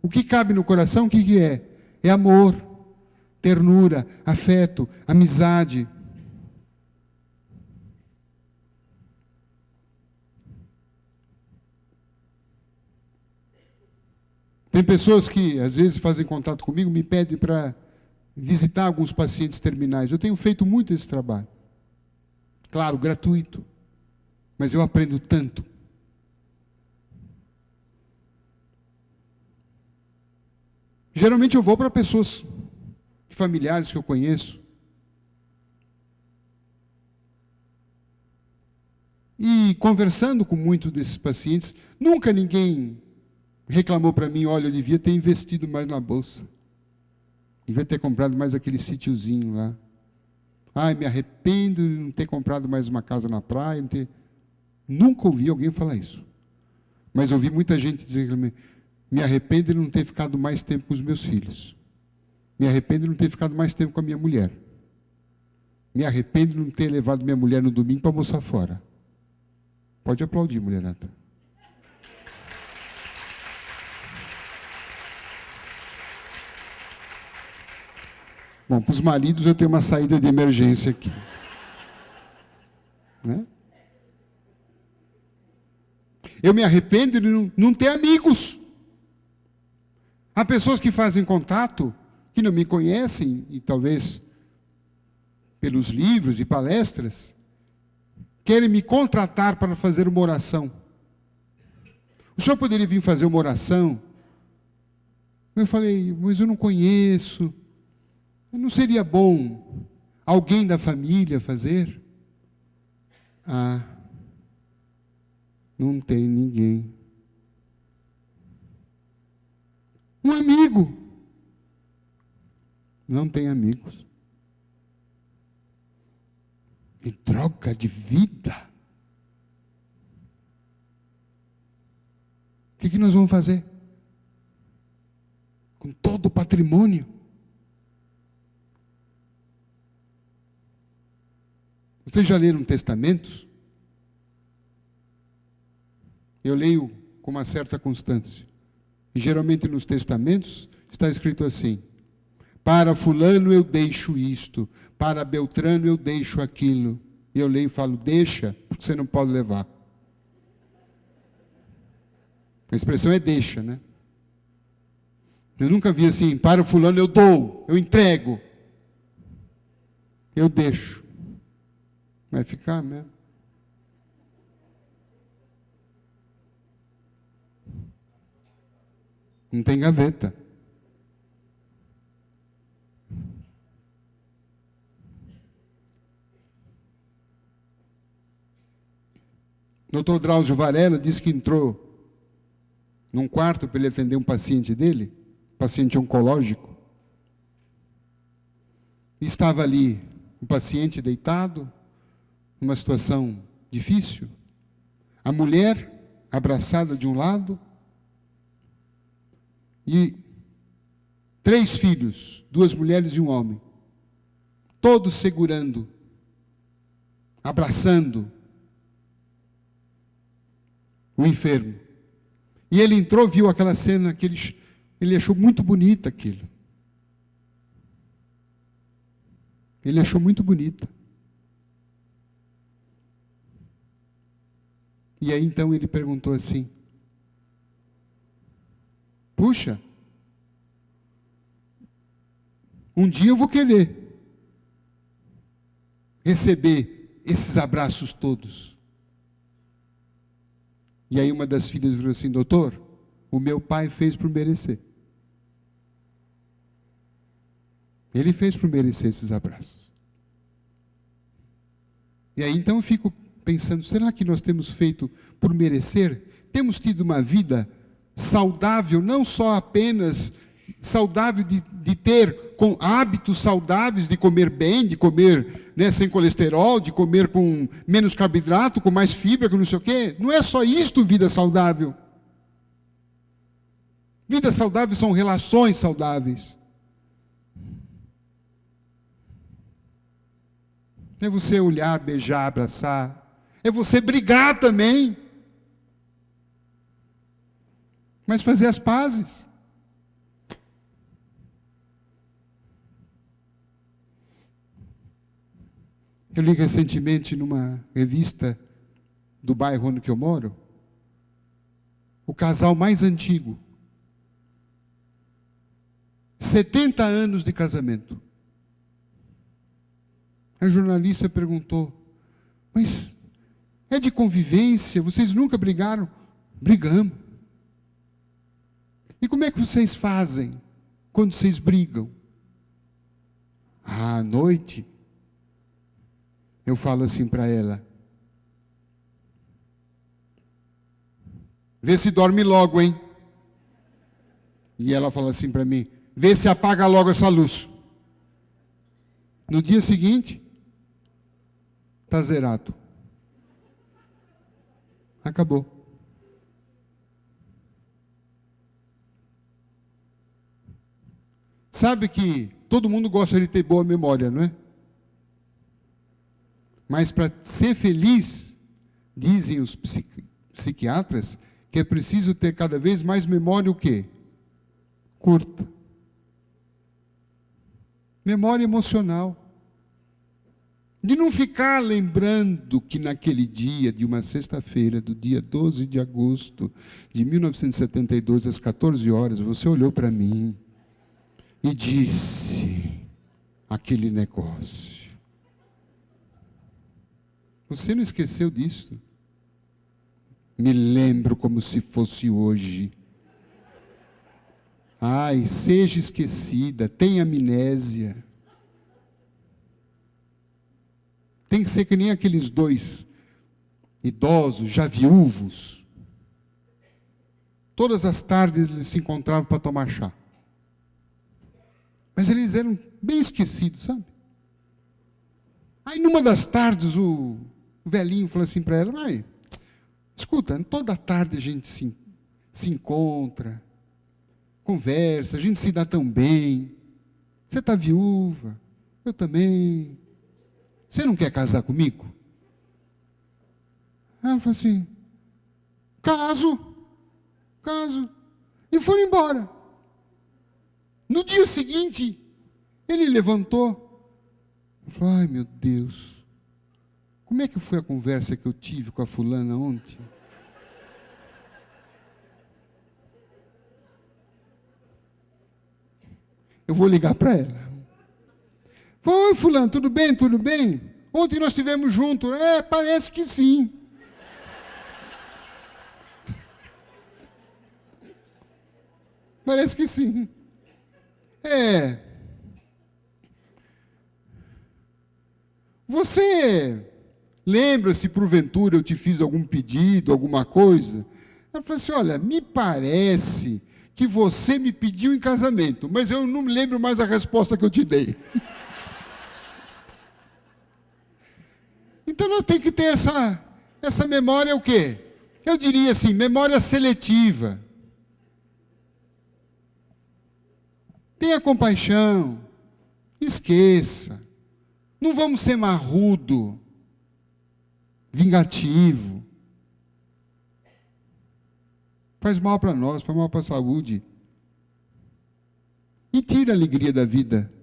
O que cabe no coração, o que é? É amor, ternura, afeto, amizade. Tem pessoas que, às vezes, fazem contato comigo, me pedem para visitar alguns pacientes terminais. Eu tenho feito muito esse trabalho. Claro, gratuito. Mas eu aprendo tanto. Geralmente eu vou para pessoas, familiares que eu conheço. E conversando com muitos desses pacientes, nunca ninguém reclamou para mim: olha, eu devia ter investido mais na bolsa. Devia ter comprado mais aquele sítiozinho lá. Ai, me arrependo de não ter comprado mais uma casa na praia. Nunca ouvi alguém falar isso. Mas ouvi muita gente dizer: me arrependo de não ter ficado mais tempo com os meus filhos. Me arrependo de não ter ficado mais tempo com a minha mulher. Me arrependo de não ter levado minha mulher no domingo para almoçar fora. Pode aplaudir, mulherada. Bom, para os maridos eu tenho uma saída de emergência aqui. Né? Eu me arrependo de não ter amigos. Há pessoas que fazem contato, que não me conhecem, e talvez pelos livros e palestras, querem me contratar para fazer uma oração. O senhor poderia vir fazer uma oração? Eu falei, mas eu não conheço. Não seria bom alguém da família fazer? Ah, não tem ninguém. Um amigo. Não tem amigos. Que droga de vida. O que nós vamos fazer? Com todo o patrimônio? Vocês já leram testamentos? Eu leio com uma certa constância. E geralmente nos testamentos está escrito assim: para fulano eu deixo isto, para Beltrano eu deixo aquilo. E eu leio e falo, deixa, porque você não pode levar. A expressão é deixa, né? Eu nunca vi assim, para o fulano eu dou, eu entrego. Eu deixo. Vai ficar mesmo. Não tem gaveta. Dr. Drauzio Varela disse que entrou num quarto para ele atender um paciente dele, paciente oncológico. Estava ali o paciente deitado, numa situação difícil. A mulher abraçada de um lado e 3 filhos, 2 mulheres e um homem, todos segurando, abraçando o enfermo. E ele entrou, viu aquela cena, que ele achou muito bonita aquilo. Ele achou muito bonita. E aí então ele perguntou assim: puxa, um dia eu vou querer receber esses abraços todos. E aí uma das filhas falou assim: doutor, o meu pai fez por merecer. Ele fez por merecer esses abraços. E aí então eu fico pensando, será que nós temos feito por merecer? Temos tido uma vida saudável, não só apenas saudável de ter com hábitos saudáveis, de comer bem, de comer, né, sem colesterol, de comer com menos carboidrato, com mais fibra, com não sei o quê. Não é só isto vida saudável. Vida saudável são relações saudáveis. É você olhar, beijar, abraçar. É você brigar também. Mas fazer as pazes. Eu li recentemente numa revista do bairro onde eu moro, o casal mais antigo. 70 anos de casamento. A jornalista perguntou, mas é de convivência, vocês nunca brigaram? Brigamos. E como é que vocês fazem quando vocês brigam? À noite, eu falo assim para ela, vê se dorme logo, hein? E ela fala assim para mim, vê se apaga logo essa luz. No dia seguinte, está zerado. Acabou. Sabe que todo mundo gosta de ter boa memória, não é? Mas para ser feliz, Dizem os psiquiatras que é preciso ter cada vez mais memória o quê? Curta. Memória emocional. De não ficar lembrando que naquele dia, de uma sexta-feira, do dia 12 de agosto de 1972, às 14 horas, você olhou para mim e disse aquele negócio. Você não esqueceu disso? Me lembro como se fosse hoje. Ai, seja esquecida, tenha amnésia. Tem que ser que nem aqueles dois idosos, já viúvos. Todas as tardes eles se encontravam para tomar chá. Mas eles eram bem esquecidos, sabe? Aí numa das tardes o velhinho falou assim para ela: "Ai, escuta, toda tarde a gente se encontra, conversa, a gente se dá tão bem. Você está viúva, eu também. Você não quer casar comigo?" Ela falou assim: caso. E foram embora. No dia seguinte, ele levantou e falou: ai, meu Deus, como é que foi a conversa que eu tive com a fulana ontem? Eu vou ligar para ela. Oi, fulano, tudo bem? Tudo bem? Ontem nós estivemos juntos. Parece que sim. Parece que sim. Você lembra se porventura eu te fiz algum pedido, alguma coisa? Ela falou assim: olha, me parece que você me pediu em casamento, mas eu não me lembro mais a resposta que eu te dei. Então nós temos que ter essa memória, o quê? Eu diria assim, memória seletiva. Tenha compaixão, esqueça. Não vamos ser marrudo, vingativo. Faz mal para nós, faz mal para a saúde. E tira a alegria da vida.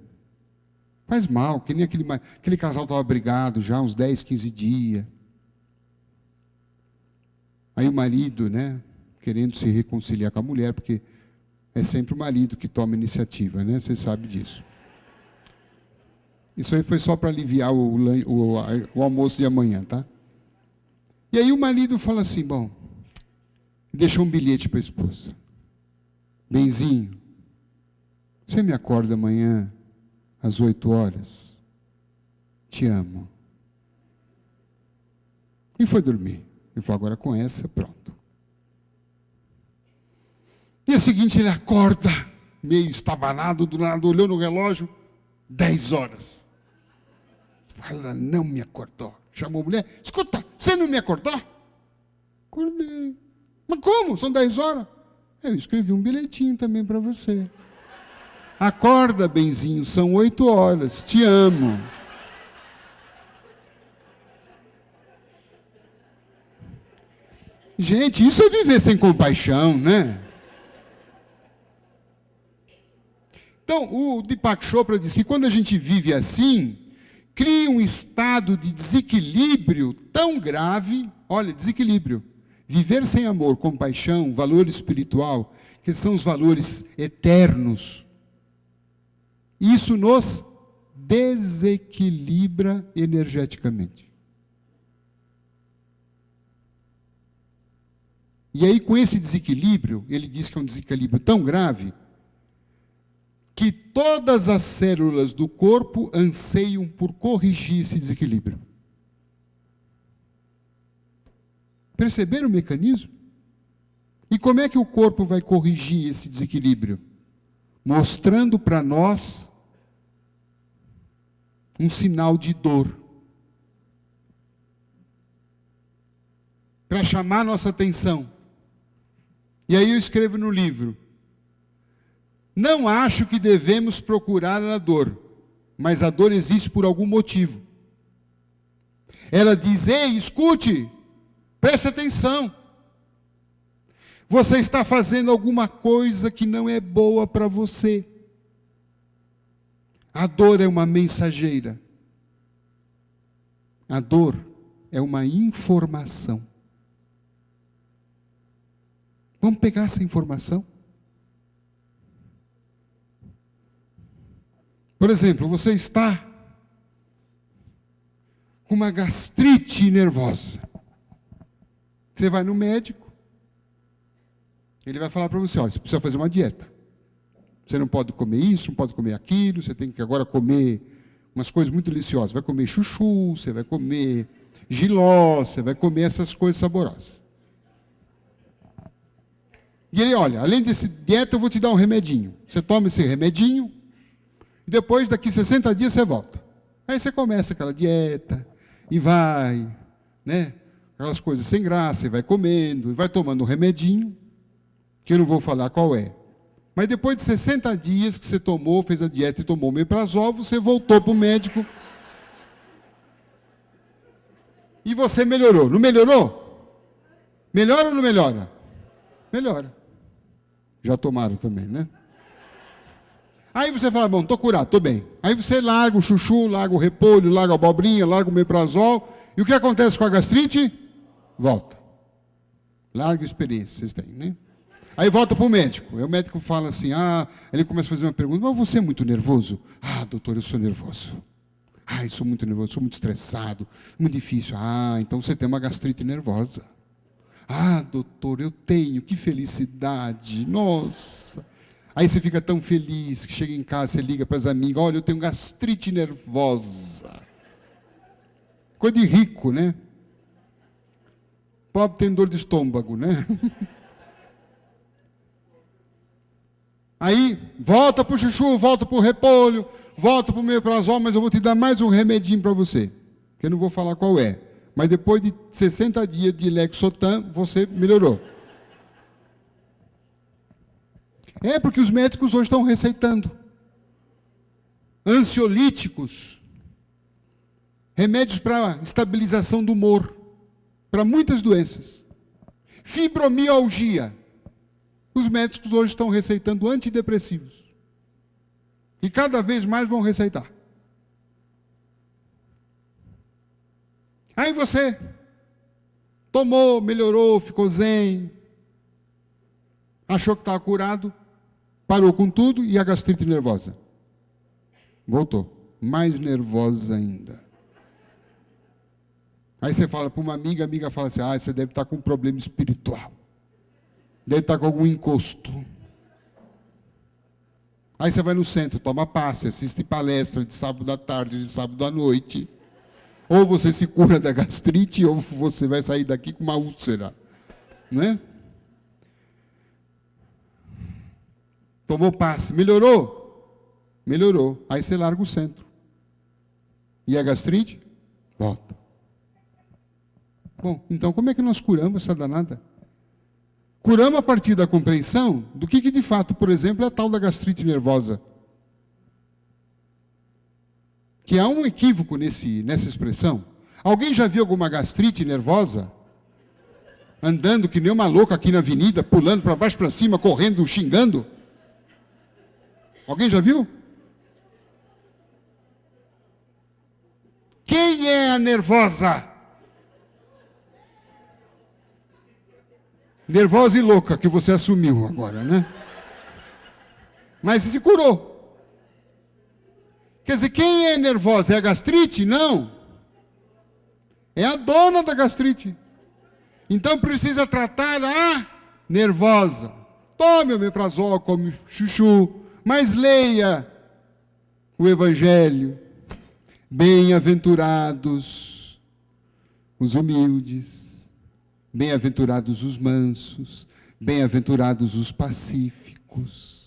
Faz mal, que nem aquele casal estava brigado já uns 10, 15 dias. Aí o marido, querendo se reconciliar com a mulher, porque é sempre o marido que toma iniciativa, você sabe disso. Isso aí foi só para aliviar o almoço de amanhã, tá? E aí o marido fala assim: bom, deixou um bilhete para a esposa. Benzinho, você me acorda amanhã às 8 horas? Te amo. E foi dormir. Ele falou: agora com essa, pronto. Dia seguinte ele acorda, meio estabanado, do lado, olhou no relógio, 10 horas. Fala: não me acordou. Chamou a mulher: escuta, você não me acordou? Acordei. Mas como? São 10 horas. Eu escrevi um bilhetinho também para você. Acorda, benzinho, são 8 horas, te amo. Gente, isso é viver sem compaixão, Então, o Deepak Chopra diz que quando a gente vive assim, cria um estado de desequilíbrio tão grave. Olha, desequilíbrio. Viver sem amor, compaixão, valor espiritual, que são os valores eternos. Isso nos desequilibra energeticamente. E aí, com esse desequilíbrio, ele diz que é um desequilíbrio tão grave, que todas as células do corpo anseiam por corrigir esse desequilíbrio. Perceberam o mecanismo? E como é que o corpo vai corrigir esse desequilíbrio? Mostrando para nós um sinal de dor. Para chamar nossa atenção. E aí eu escrevo no livro: não acho que devemos procurar a dor, mas a dor existe por algum motivo. Ela diz: ei, escute, Preste atenção. Você está fazendo alguma coisa que não é boa para você. A dor é uma mensageira. A dor é uma informação. Vamos pegar essa informação? Por exemplo, você está com uma gastrite nervosa. Você vai no médico, ele vai falar para você, olha, você precisa fazer uma dieta. Você não pode comer isso, não pode comer aquilo, você tem que agora comer umas coisas muito deliciosas. Vai comer chuchu, você vai comer jiló, você vai comer essas coisas saborosas. E ele, olha, além desse dieta, eu vou te dar um remedinho. Você toma esse remedinho, e depois, daqui 60 dias, você volta. Aí você começa aquela dieta, e vai, né? Aquelas coisas sem graça, e vai comendo, e vai tomando um remedinho, que eu não vou falar qual é. Mas depois de 60 dias que você tomou, fez a dieta e tomou o omeprazol, você voltou para o médico. E você melhorou. Não melhorou? Melhora ou não melhora? Melhora. Já tomaram também, né? Aí você fala, bom, estou curado, estou bem. Aí você larga o chuchu, larga o repolho, larga a abobrinha, larga o omeprazol. E o que acontece com a gastrite? Volta. Larga experiência, vocês têm, né? Aí volta para o médico. Aí o médico fala assim, ele começa a fazer uma pergunta, mas você é muito nervoso? Doutor, eu sou nervoso. Eu sou muito nervoso, sou muito estressado, muito difícil. Então você tem uma gastrite nervosa. Doutor, eu tenho, que felicidade, nossa. Aí você fica tão feliz que chega em casa, você liga para as amigas, olha, eu tenho gastrite nervosa. Coisa de rico, né? Pobre tem dor de estômago, né? Aí, volta para o chuchu, volta para o repolho, volta para o omeprazol, mas eu vou te dar mais um remedinho para você, que eu não vou falar qual é. Mas depois de 60 dias de Lexotan, você melhorou. É porque os médicos hoje estão receitando ansiolíticos, remédios para estabilização do humor, para muitas doenças. Fibromialgia. Os médicos hoje estão receitando antidepressivos. E cada vez mais vão receitar. Aí você tomou, melhorou, ficou zen, achou que estava curado, parou com tudo e a gastrite nervosa voltou, mais nervosa ainda. Aí você fala para uma amiga, a amiga fala assim, você deve estar com um problema espiritual, deve estar com algum encosto. Aí você vai no centro, toma passe, assiste palestra de sábado à tarde, de sábado à noite. Ou você se cura da gastrite, ou você vai sair daqui com uma úlcera. Né? Tomou passe, melhorou? Melhorou. Aí você larga o centro. E a gastrite? Volta. Bom, então como é que nós curamos essa danada? Curamos a partir da compreensão do que de fato, por exemplo, é a tal da gastrite nervosa. Que há um equívoco nessa expressão. Alguém já viu alguma gastrite nervosa? Andando que nem uma louca aqui na avenida, pulando para baixo, para cima, correndo, xingando? Alguém já viu? Quem é a nervosa? Nervosa e louca, que você assumiu agora, né? Mas se curou. Quer dizer, quem é nervosa? É a gastrite? Não. É a dona da gastrite. Então precisa tratar a nervosa. Tome o omeprazol, come chuchu, mas leia o Evangelho. Bem-aventurados os humildes, bem-aventurados os mansos, bem-aventurados os pacíficos.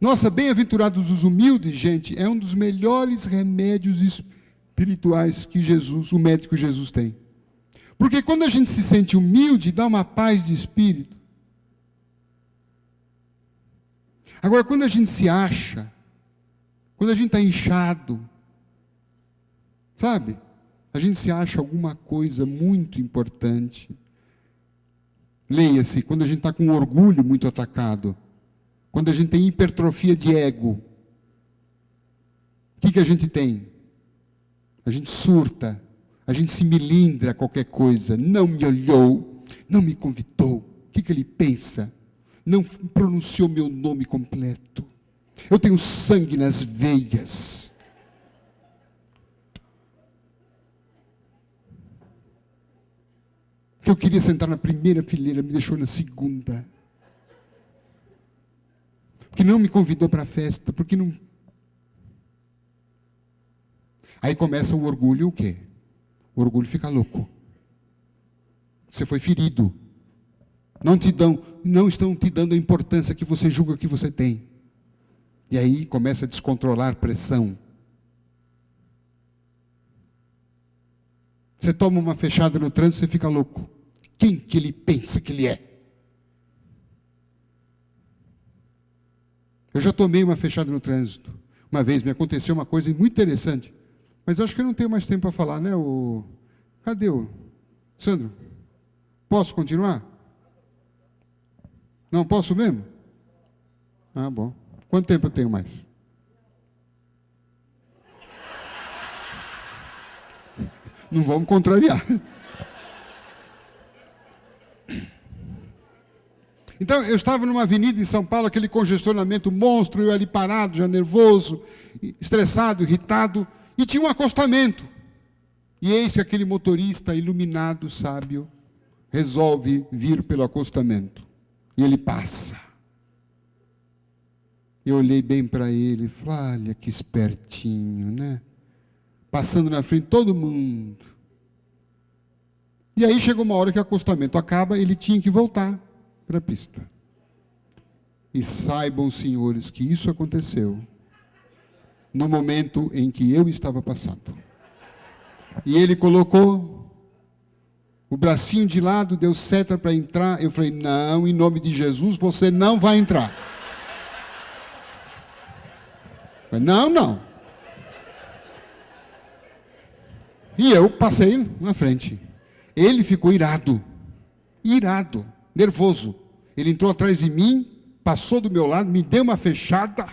Nossa, bem-aventurados os humildes, gente, é um dos melhores remédios espirituais que Jesus, o médico Jesus tem. Porque quando a gente se sente humilde, dá uma paz de espírito. Agora, quando a gente se acha, quando a gente está inchado, sabe? A gente se acha alguma coisa muito importante. Leia-se, quando a gente está com orgulho muito atacado, quando a gente tem hipertrofia de ego, o que a gente tem? A gente surta, a gente se melindra a qualquer coisa, não me olhou, não me convidou, o que ele pensa? Não pronunciou meu nome completo. Eu tenho sangue nas veias. Que eu queria sentar na primeira fileira, me deixou na segunda. Porque não me convidou para a festa, porque não... Aí começa o orgulho, o quê? O orgulho fica louco. Você foi ferido. Não estão te dando a importância que você julga que você tem. E aí começa a descontrolar pressão. Você toma uma fechada no trânsito, você fica louco. Quem que ele pensa que ele é? Eu já tomei uma fechada no trânsito. Uma vez me aconteceu uma coisa muito interessante. Mas eu acho que eu não tenho mais tempo para falar, né? Cadê o... Sandro, posso continuar? Não posso mesmo? Ah, bom. Quanto tempo eu tenho mais? Não vamos contrariar. Então, eu estava numa avenida em São Paulo, aquele congestionamento monstro, eu ali parado, já nervoso, estressado, irritado, e tinha um acostamento. E eis que aquele motorista iluminado, sábio, resolve vir pelo acostamento. E ele passa. Eu olhei bem para ele e falei, olha que espertinho, né? Passando na frente de todo mundo. E aí chegou uma hora que o acostamento acaba, ele tinha que voltar para a pista. E saibam, senhores, que isso aconteceu no momento em que eu estava passando. E ele colocou o bracinho de lado, deu seta para entrar. Eu falei, não, em nome de Jesus, você não vai entrar. Falei, não. E eu passei na frente. Ele ficou irado, nervoso. Ele entrou atrás de mim, passou do meu lado, me deu uma fechada.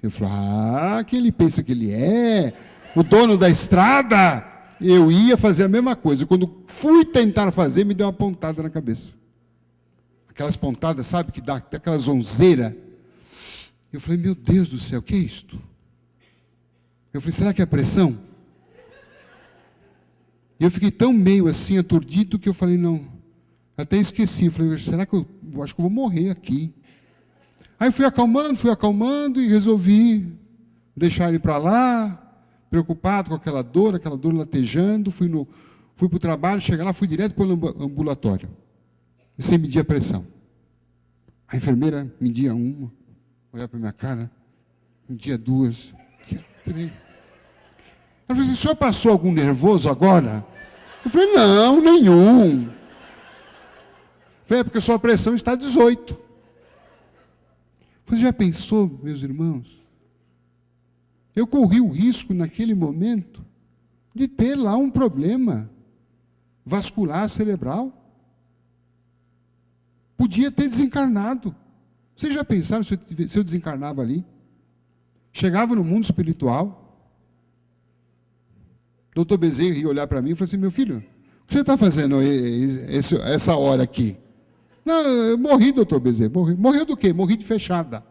Eu falei, que ele pensa que ele é o dono da estrada. Eu ia fazer a mesma coisa. Quando fui tentar fazer, me deu uma pontada na cabeça. Aquelas pontadas, sabe, que dá aquela zonzeira. Eu falei, meu Deus do céu, o que é isto? Eu falei, será que é pressão? E eu fiquei tão meio assim, aturdido, que eu falei, não, até esqueci. Eu falei, será que eu acho que eu vou morrer aqui? Aí fui acalmando e resolvi deixar ele para lá, preocupado com aquela dor latejando. Fui para o trabalho, cheguei lá, fui direto para o ambulatório. E sem medir a pressão. A enfermeira media uma, olhava para a minha cara, media duas, três. Ela falou assim, o senhor passou algum nervoso agora? Eu falei, não, nenhum. Eu falei, porque a sua pressão está 18. Você já pensou, meus irmãos? Eu corri o risco, naquele momento, de ter lá um problema vascular cerebral. Podia ter desencarnado. Vocês já pensaram se eu desencarnava ali? Chegava no mundo espiritual, Dr. Bezerra ia olhar para mim e falou assim, meu filho, o que você está fazendo essa hora aqui? Não, eu morri, doutor Bezerra. Morreu do quê? Morri de fechada.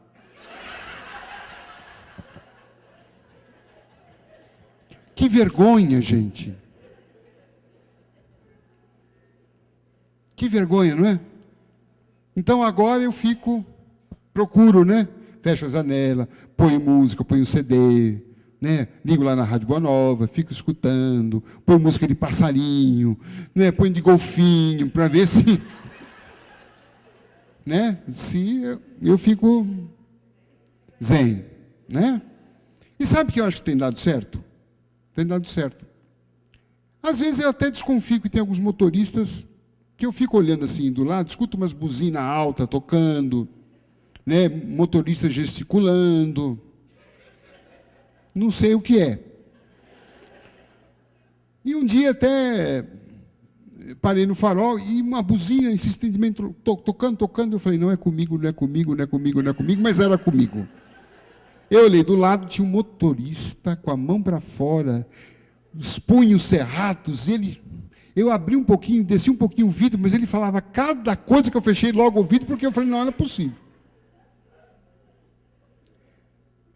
Que vergonha, gente. Que vergonha, não é? Então agora eu procuro, né? Fecho a janela, ponho música, ponho CD, né? Ligo lá na Rádio Boa Nova, fico escutando, ponho música de passarinho, né? Ponho de golfinho, para ver se... né? Se eu fico zen, né? E sabe o que eu acho que tem dado certo? Tem dado certo. Às vezes eu até desconfio que tem alguns motoristas que eu fico olhando assim do lado, escuto umas buzinas altas tocando, né? Motoristas gesticulando. Não sei o que é. E um dia até parei no farol e uma buzina insistentemente tocando. Eu falei, não é comigo, não é comigo, não é comigo, não é comigo, mas era comigo. Eu olhei do lado, tinha um motorista com a mão para fora, os punhos cerrados, eu abri um pouquinho, desci um pouquinho o vidro, mas ele falava cada coisa que eu fechei logo o vidro, porque eu falei, não é possível.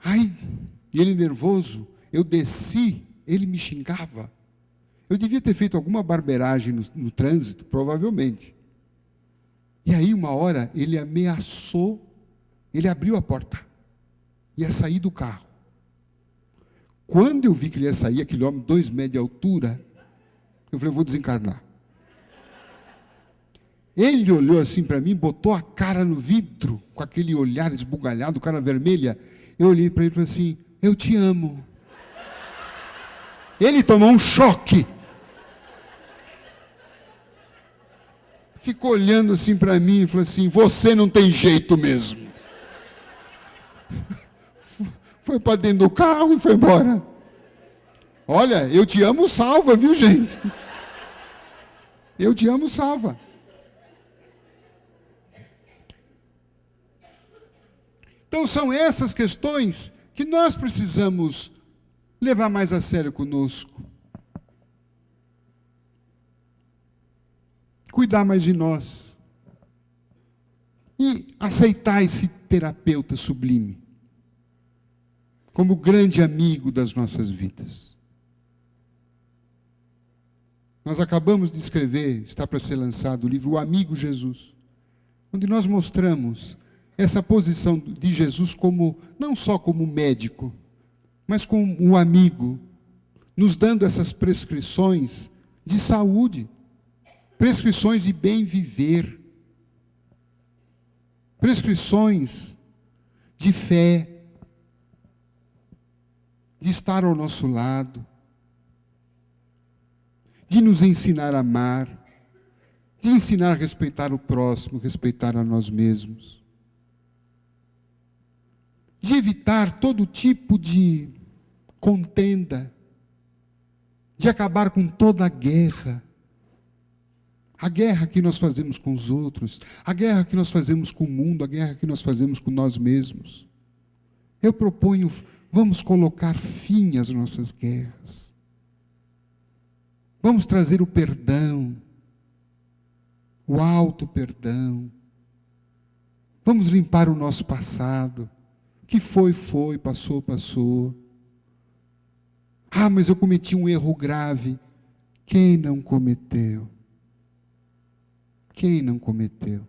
Ai, e ele nervoso, eu desci, ele me xingava. Eu devia ter feito alguma barbeiragem no trânsito, provavelmente. E aí, uma hora, ele ameaçou, ele abriu a porta, ia sair do carro. Quando eu vi que ele ia sair, aquele homem, 2 metros de altura, eu falei, eu vou desencarnar. Ele olhou assim para mim, botou a cara no vidro, com aquele olhar esbugalhado, cara vermelha. Eu olhei para ele e falei assim, eu te amo. Ele tomou um choque. Ficou olhando assim para mim e falou assim, você não tem jeito mesmo. Foi para dentro do carro e foi embora. Olha, eu te amo salva, viu, gente? Eu te amo salva. Então são essas questões que nós precisamos levar mais a sério conosco. Cuidar mais de nós. E aceitar esse terapeuta sublime como grande amigo das nossas vidas. Nós acabamos de escrever, está para ser lançado o livro O Amigo Jesus, onde nós mostramos essa posição de Jesus como, não só como médico, mas como um amigo, nos dando essas prescrições de saúde, prescrições de bem viver, prescrições de fé, de estar ao nosso lado, de nos ensinar a amar, de ensinar a respeitar o próximo, respeitar a nós mesmos, de evitar todo tipo de contenda, de acabar com toda a guerra que nós fazemos com os outros, a guerra que nós fazemos com o mundo, a guerra que nós fazemos com nós mesmos. Eu proponho, vamos colocar fim às nossas guerras. Vamos trazer o perdão, o alto perdão. Vamos limpar o nosso passado. O que foi, passou. Ah, mas eu cometi um erro grave. Quem não cometeu? Quem não cometeu?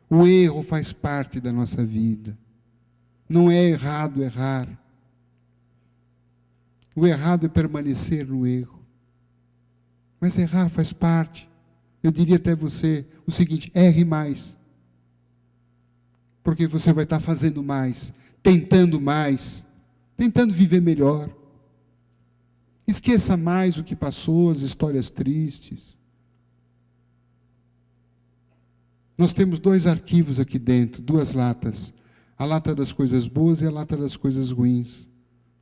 O erro faz parte da nossa vida. Não é errado errar. O errado é permanecer no erro. Mas errar faz parte. Eu diria até você o seguinte, erre mais. Porque você vai estar fazendo mais, tentando viver melhor. Esqueça mais o que passou, as histórias tristes. Nós temos 2 arquivos aqui dentro, 2 latas. A lata das coisas boas e a lata das coisas ruins.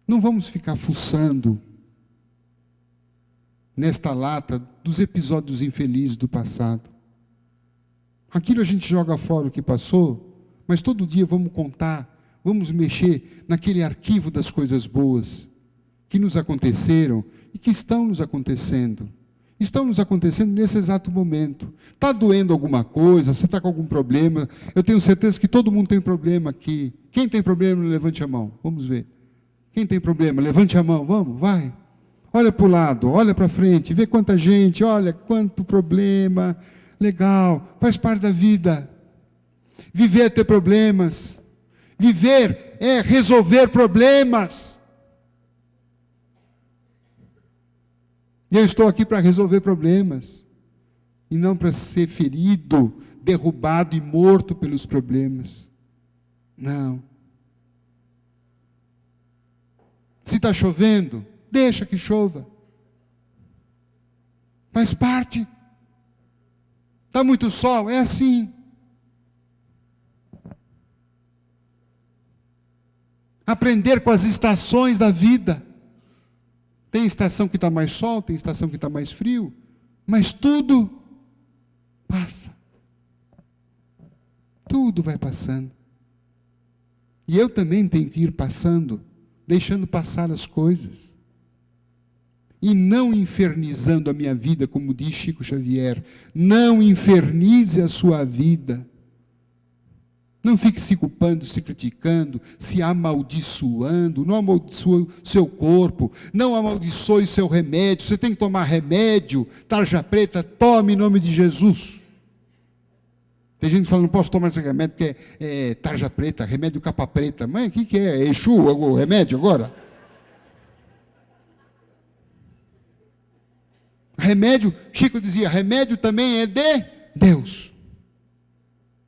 Não vamos ficar fuçando nesta lata dos episódios infelizes do passado. Aquilo a gente joga fora o que passou, mas todo dia vamos contar, vamos mexer naquele arquivo das coisas boas que nos aconteceram e que estão nos acontecendo. Estão nos acontecendo nesse exato momento. Está doendo alguma coisa, você está com algum problema. Eu tenho certeza que todo mundo tem problema aqui. Quem tem problema, levante a mão. Vamos ver. Quem tem problema, levante a mão. Vamos, vai. Olha para o lado, olha para frente, vê quanta gente, olha quanto problema. Legal, faz parte da vida. Viver é ter problemas. Viver é resolver problemas. E eu estou aqui para resolver problemas. E não para ser ferido, derrubado e morto pelos problemas. Não. Se está chovendo, deixa que chova. Faz parte. Está muito sol, é assim. Aprender com as estações da vida. Tem estação que está mais sol, tem estação que está mais frio, mas tudo passa. Tudo vai passando. E eu também tenho que ir passando, deixando passar as coisas. E não infernizando a minha vida, como diz Chico Xavier. Não infernize a sua vida. Não fique se culpando, se criticando, se amaldiçoando. Não amaldiçoe o seu corpo. Não amaldiçoe o seu remédio. Você tem que tomar remédio, tarja preta, tome em nome de Jesus. Tem gente que fala, não posso tomar esse remédio porque é tarja preta, remédio capa preta. Mas o que é? É Exu o remédio agora? Remédio, Chico dizia, remédio também é de Deus.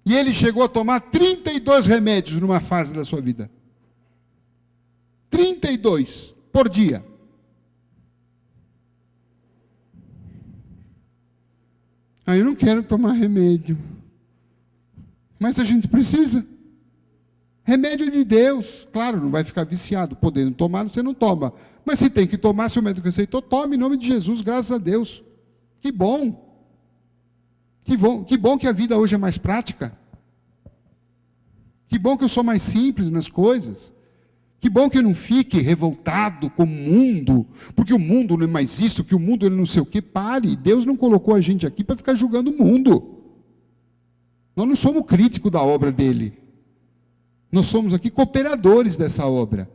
E ele chegou a tomar 32 remédios numa fase da sua vida. 32 por dia. Aí eu não quero tomar remédio. Mas a gente precisa. Remédio de Deus. Claro, não vai ficar viciado. Podendo tomar, você não toma. Mas se tem que tomar, se o médico aceitou, tome em nome de Jesus, graças a Deus. Que bom. Que bom que a vida hoje é mais prática. Que bom que eu sou mais simples nas coisas. Que bom que eu não fique revoltado com o mundo, porque o mundo não é mais isso, que o mundo ele não sei o quê. Pare, Deus não colocou a gente aqui para ficar julgando o mundo. Nós não somos críticos da obra dele. Nós somos aqui cooperadores dessa obra.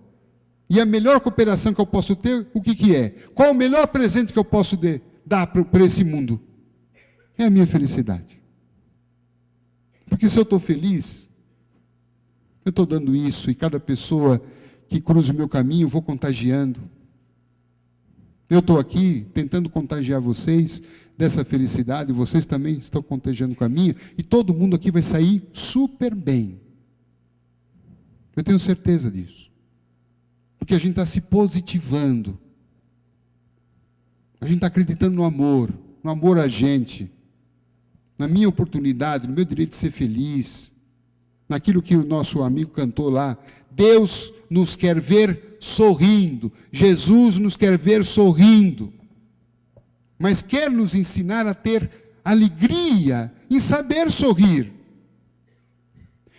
E a melhor cooperação que eu posso ter, o que é? Qual o melhor presente que eu posso dar para esse mundo? É a minha felicidade. Porque se eu estou feliz, eu estou dando isso, e cada pessoa que cruza o meu caminho, eu vou contagiando. Eu estou aqui tentando contagiar vocês dessa felicidade, vocês também estão contagiando com a minha, e todo mundo aqui vai sair super bem. Eu tenho certeza disso. Porque a gente está se positivando. A gente está acreditando no amor a gente, na minha oportunidade, no meu direito de ser feliz, naquilo que o nosso amigo cantou lá. Deus nos quer ver sorrindo, Jesus nos quer ver sorrindo, mas quer nos ensinar a ter alegria em saber sorrir.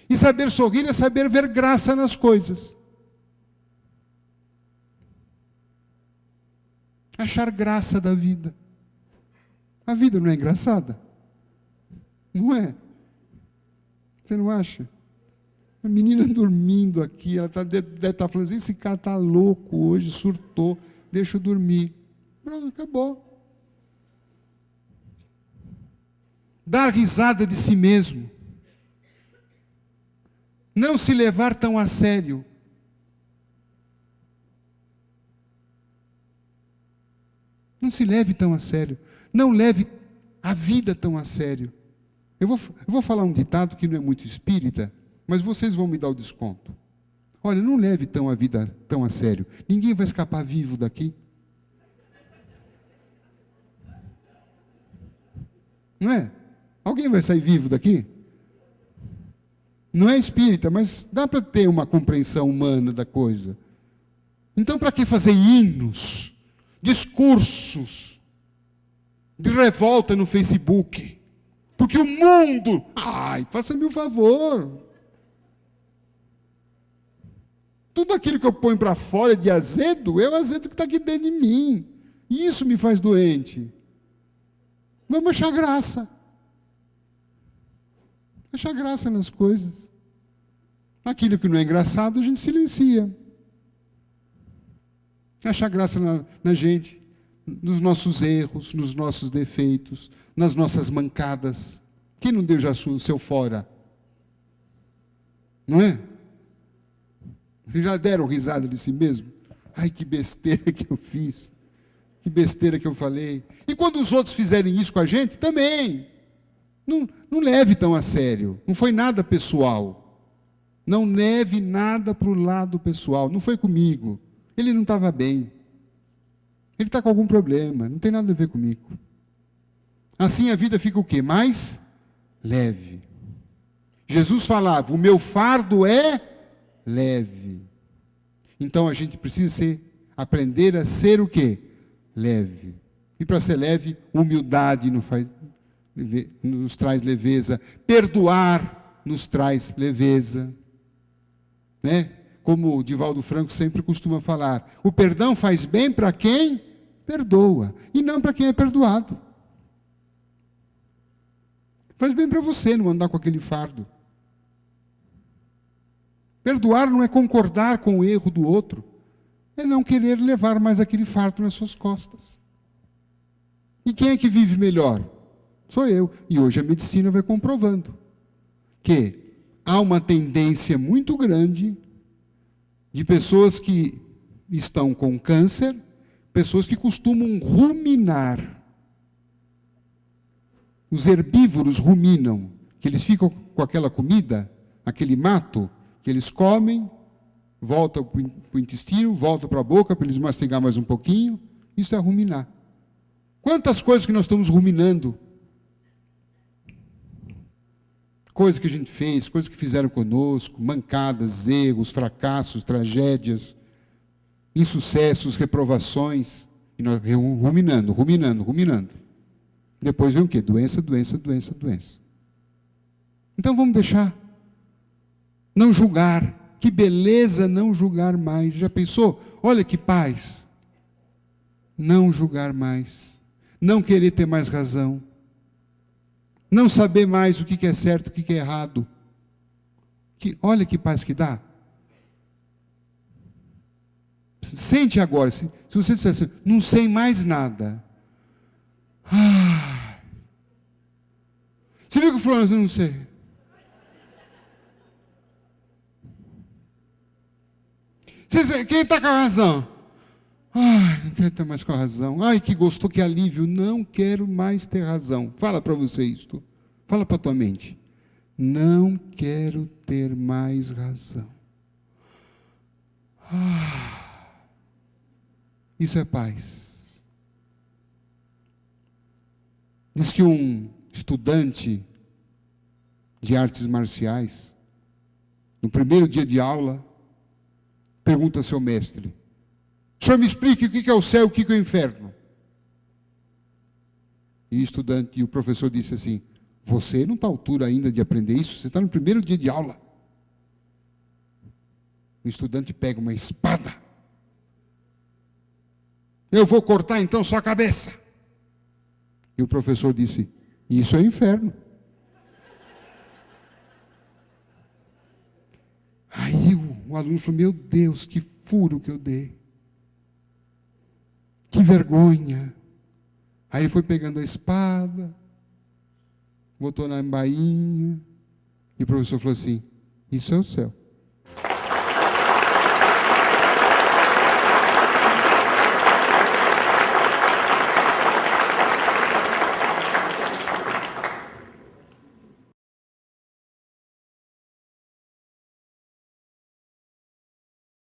E saber sorrir é saber ver graça nas coisas. Achar graça da vida. A vida não é engraçada? Não é? Você não acha? A menina dormindo aqui, ela deve estar falando assim, esse cara está louco hoje, surtou, deixa eu dormir. Pronto, acabou. Dar risada de si mesmo. Não se levar tão a sério. Não se leve tão a sério. Não leve a vida tão a sério. Eu vou falar um ditado que não é muito espírita, mas vocês vão me dar o desconto. Olha, não leve a vida tão a sério. Ninguém vai escapar vivo daqui. Não é? Alguém vai sair vivo daqui? Não é espírita, mas dá para ter uma compreensão humana da coisa. Então, para que fazer hinos, discursos de revolta no Facebook? Porque o mundo... faça-me um favor. Tudo aquilo que eu ponho para fora de azedo, é o azedo que está aqui dentro de mim. E isso me faz doente. Vamos achar graça. Achar graça nas coisas. Aquilo que não é engraçado, a gente silencia. Achar graça na gente, nos nossos erros, nos nossos defeitos, nas nossas mancadas. Quem não deu já o seu fora? Não é? Vocês já deram risada de si mesmo? Ai, que besteira que eu fiz. Que besteira que eu falei. E quando os outros fizerem isso com a gente, também. Não leve tão a sério. Não foi nada pessoal. Não leve nada para o lado pessoal. Não foi comigo. Ele não estava bem. Ele está com algum problema. Não tem nada a ver comigo. Assim a vida fica o quê? Mais leve. Jesus falava, o meu fardo é leve. Então a gente precisa ser Aprender a ser o quê? Leve. E para ser leve, humildade nos traz leveza. Perdoar nos traz leveza. Né? Como o Divaldo Franco sempre costuma falar, o perdão faz bem para quem perdoa, e não para quem é perdoado. Faz bem para você não andar com aquele fardo. Perdoar não é concordar com o erro do outro, é não querer levar mais aquele fardo nas suas costas. E quem é que vive melhor? Sou eu. E hoje a medicina vai comprovando que há uma tendência muito grande de pessoas que estão com câncer, pessoas que costumam ruminar. Os herbívoros ruminam, que eles ficam com aquela comida, aquele mato, que eles comem, volta para o intestino, volta para a boca, para eles mastigar mais um pouquinho. Isso é ruminar. Quantas coisas que nós estamos ruminando? Coisas que a gente fez, coisas que fizeram conosco, mancadas, erros, fracassos, tragédias, insucessos, reprovações. E nós ruminando. Depois vem o quê? Doença. Então vamos deixar. Não julgar. Que beleza não julgar mais. Já pensou? Olha que paz. Não julgar mais. Não querer ter mais razão. Não saber mais o que é certo, o que é errado. Olha que paz que dá. Sente agora, se você disser assim, não sei mais nada. Você viu que o fulano, eu não sei. Quem está com a razão? Não quero ter mais com a razão. Que gostoso, que alívio. Não quero mais ter razão. Fala para você isto. Fala para a tua mente. Não quero ter mais razão. Isso é paz. Diz que um estudante de artes marciais, no primeiro dia de aula, pergunta ao seu mestre: o senhor me explique o que é o céu e o que é o inferno? E o professor disse assim: você não está à altura ainda de aprender isso, você está no primeiro dia de aula. O estudante pega uma espada. Eu vou cortar então sua cabeça. E o professor disse: isso é o inferno. Aí o aluno falou: meu Deus, que furo que eu dei. Que vergonha. Aí ele foi pegando a espada, botou na embainha, e o professor falou assim: isso é o céu.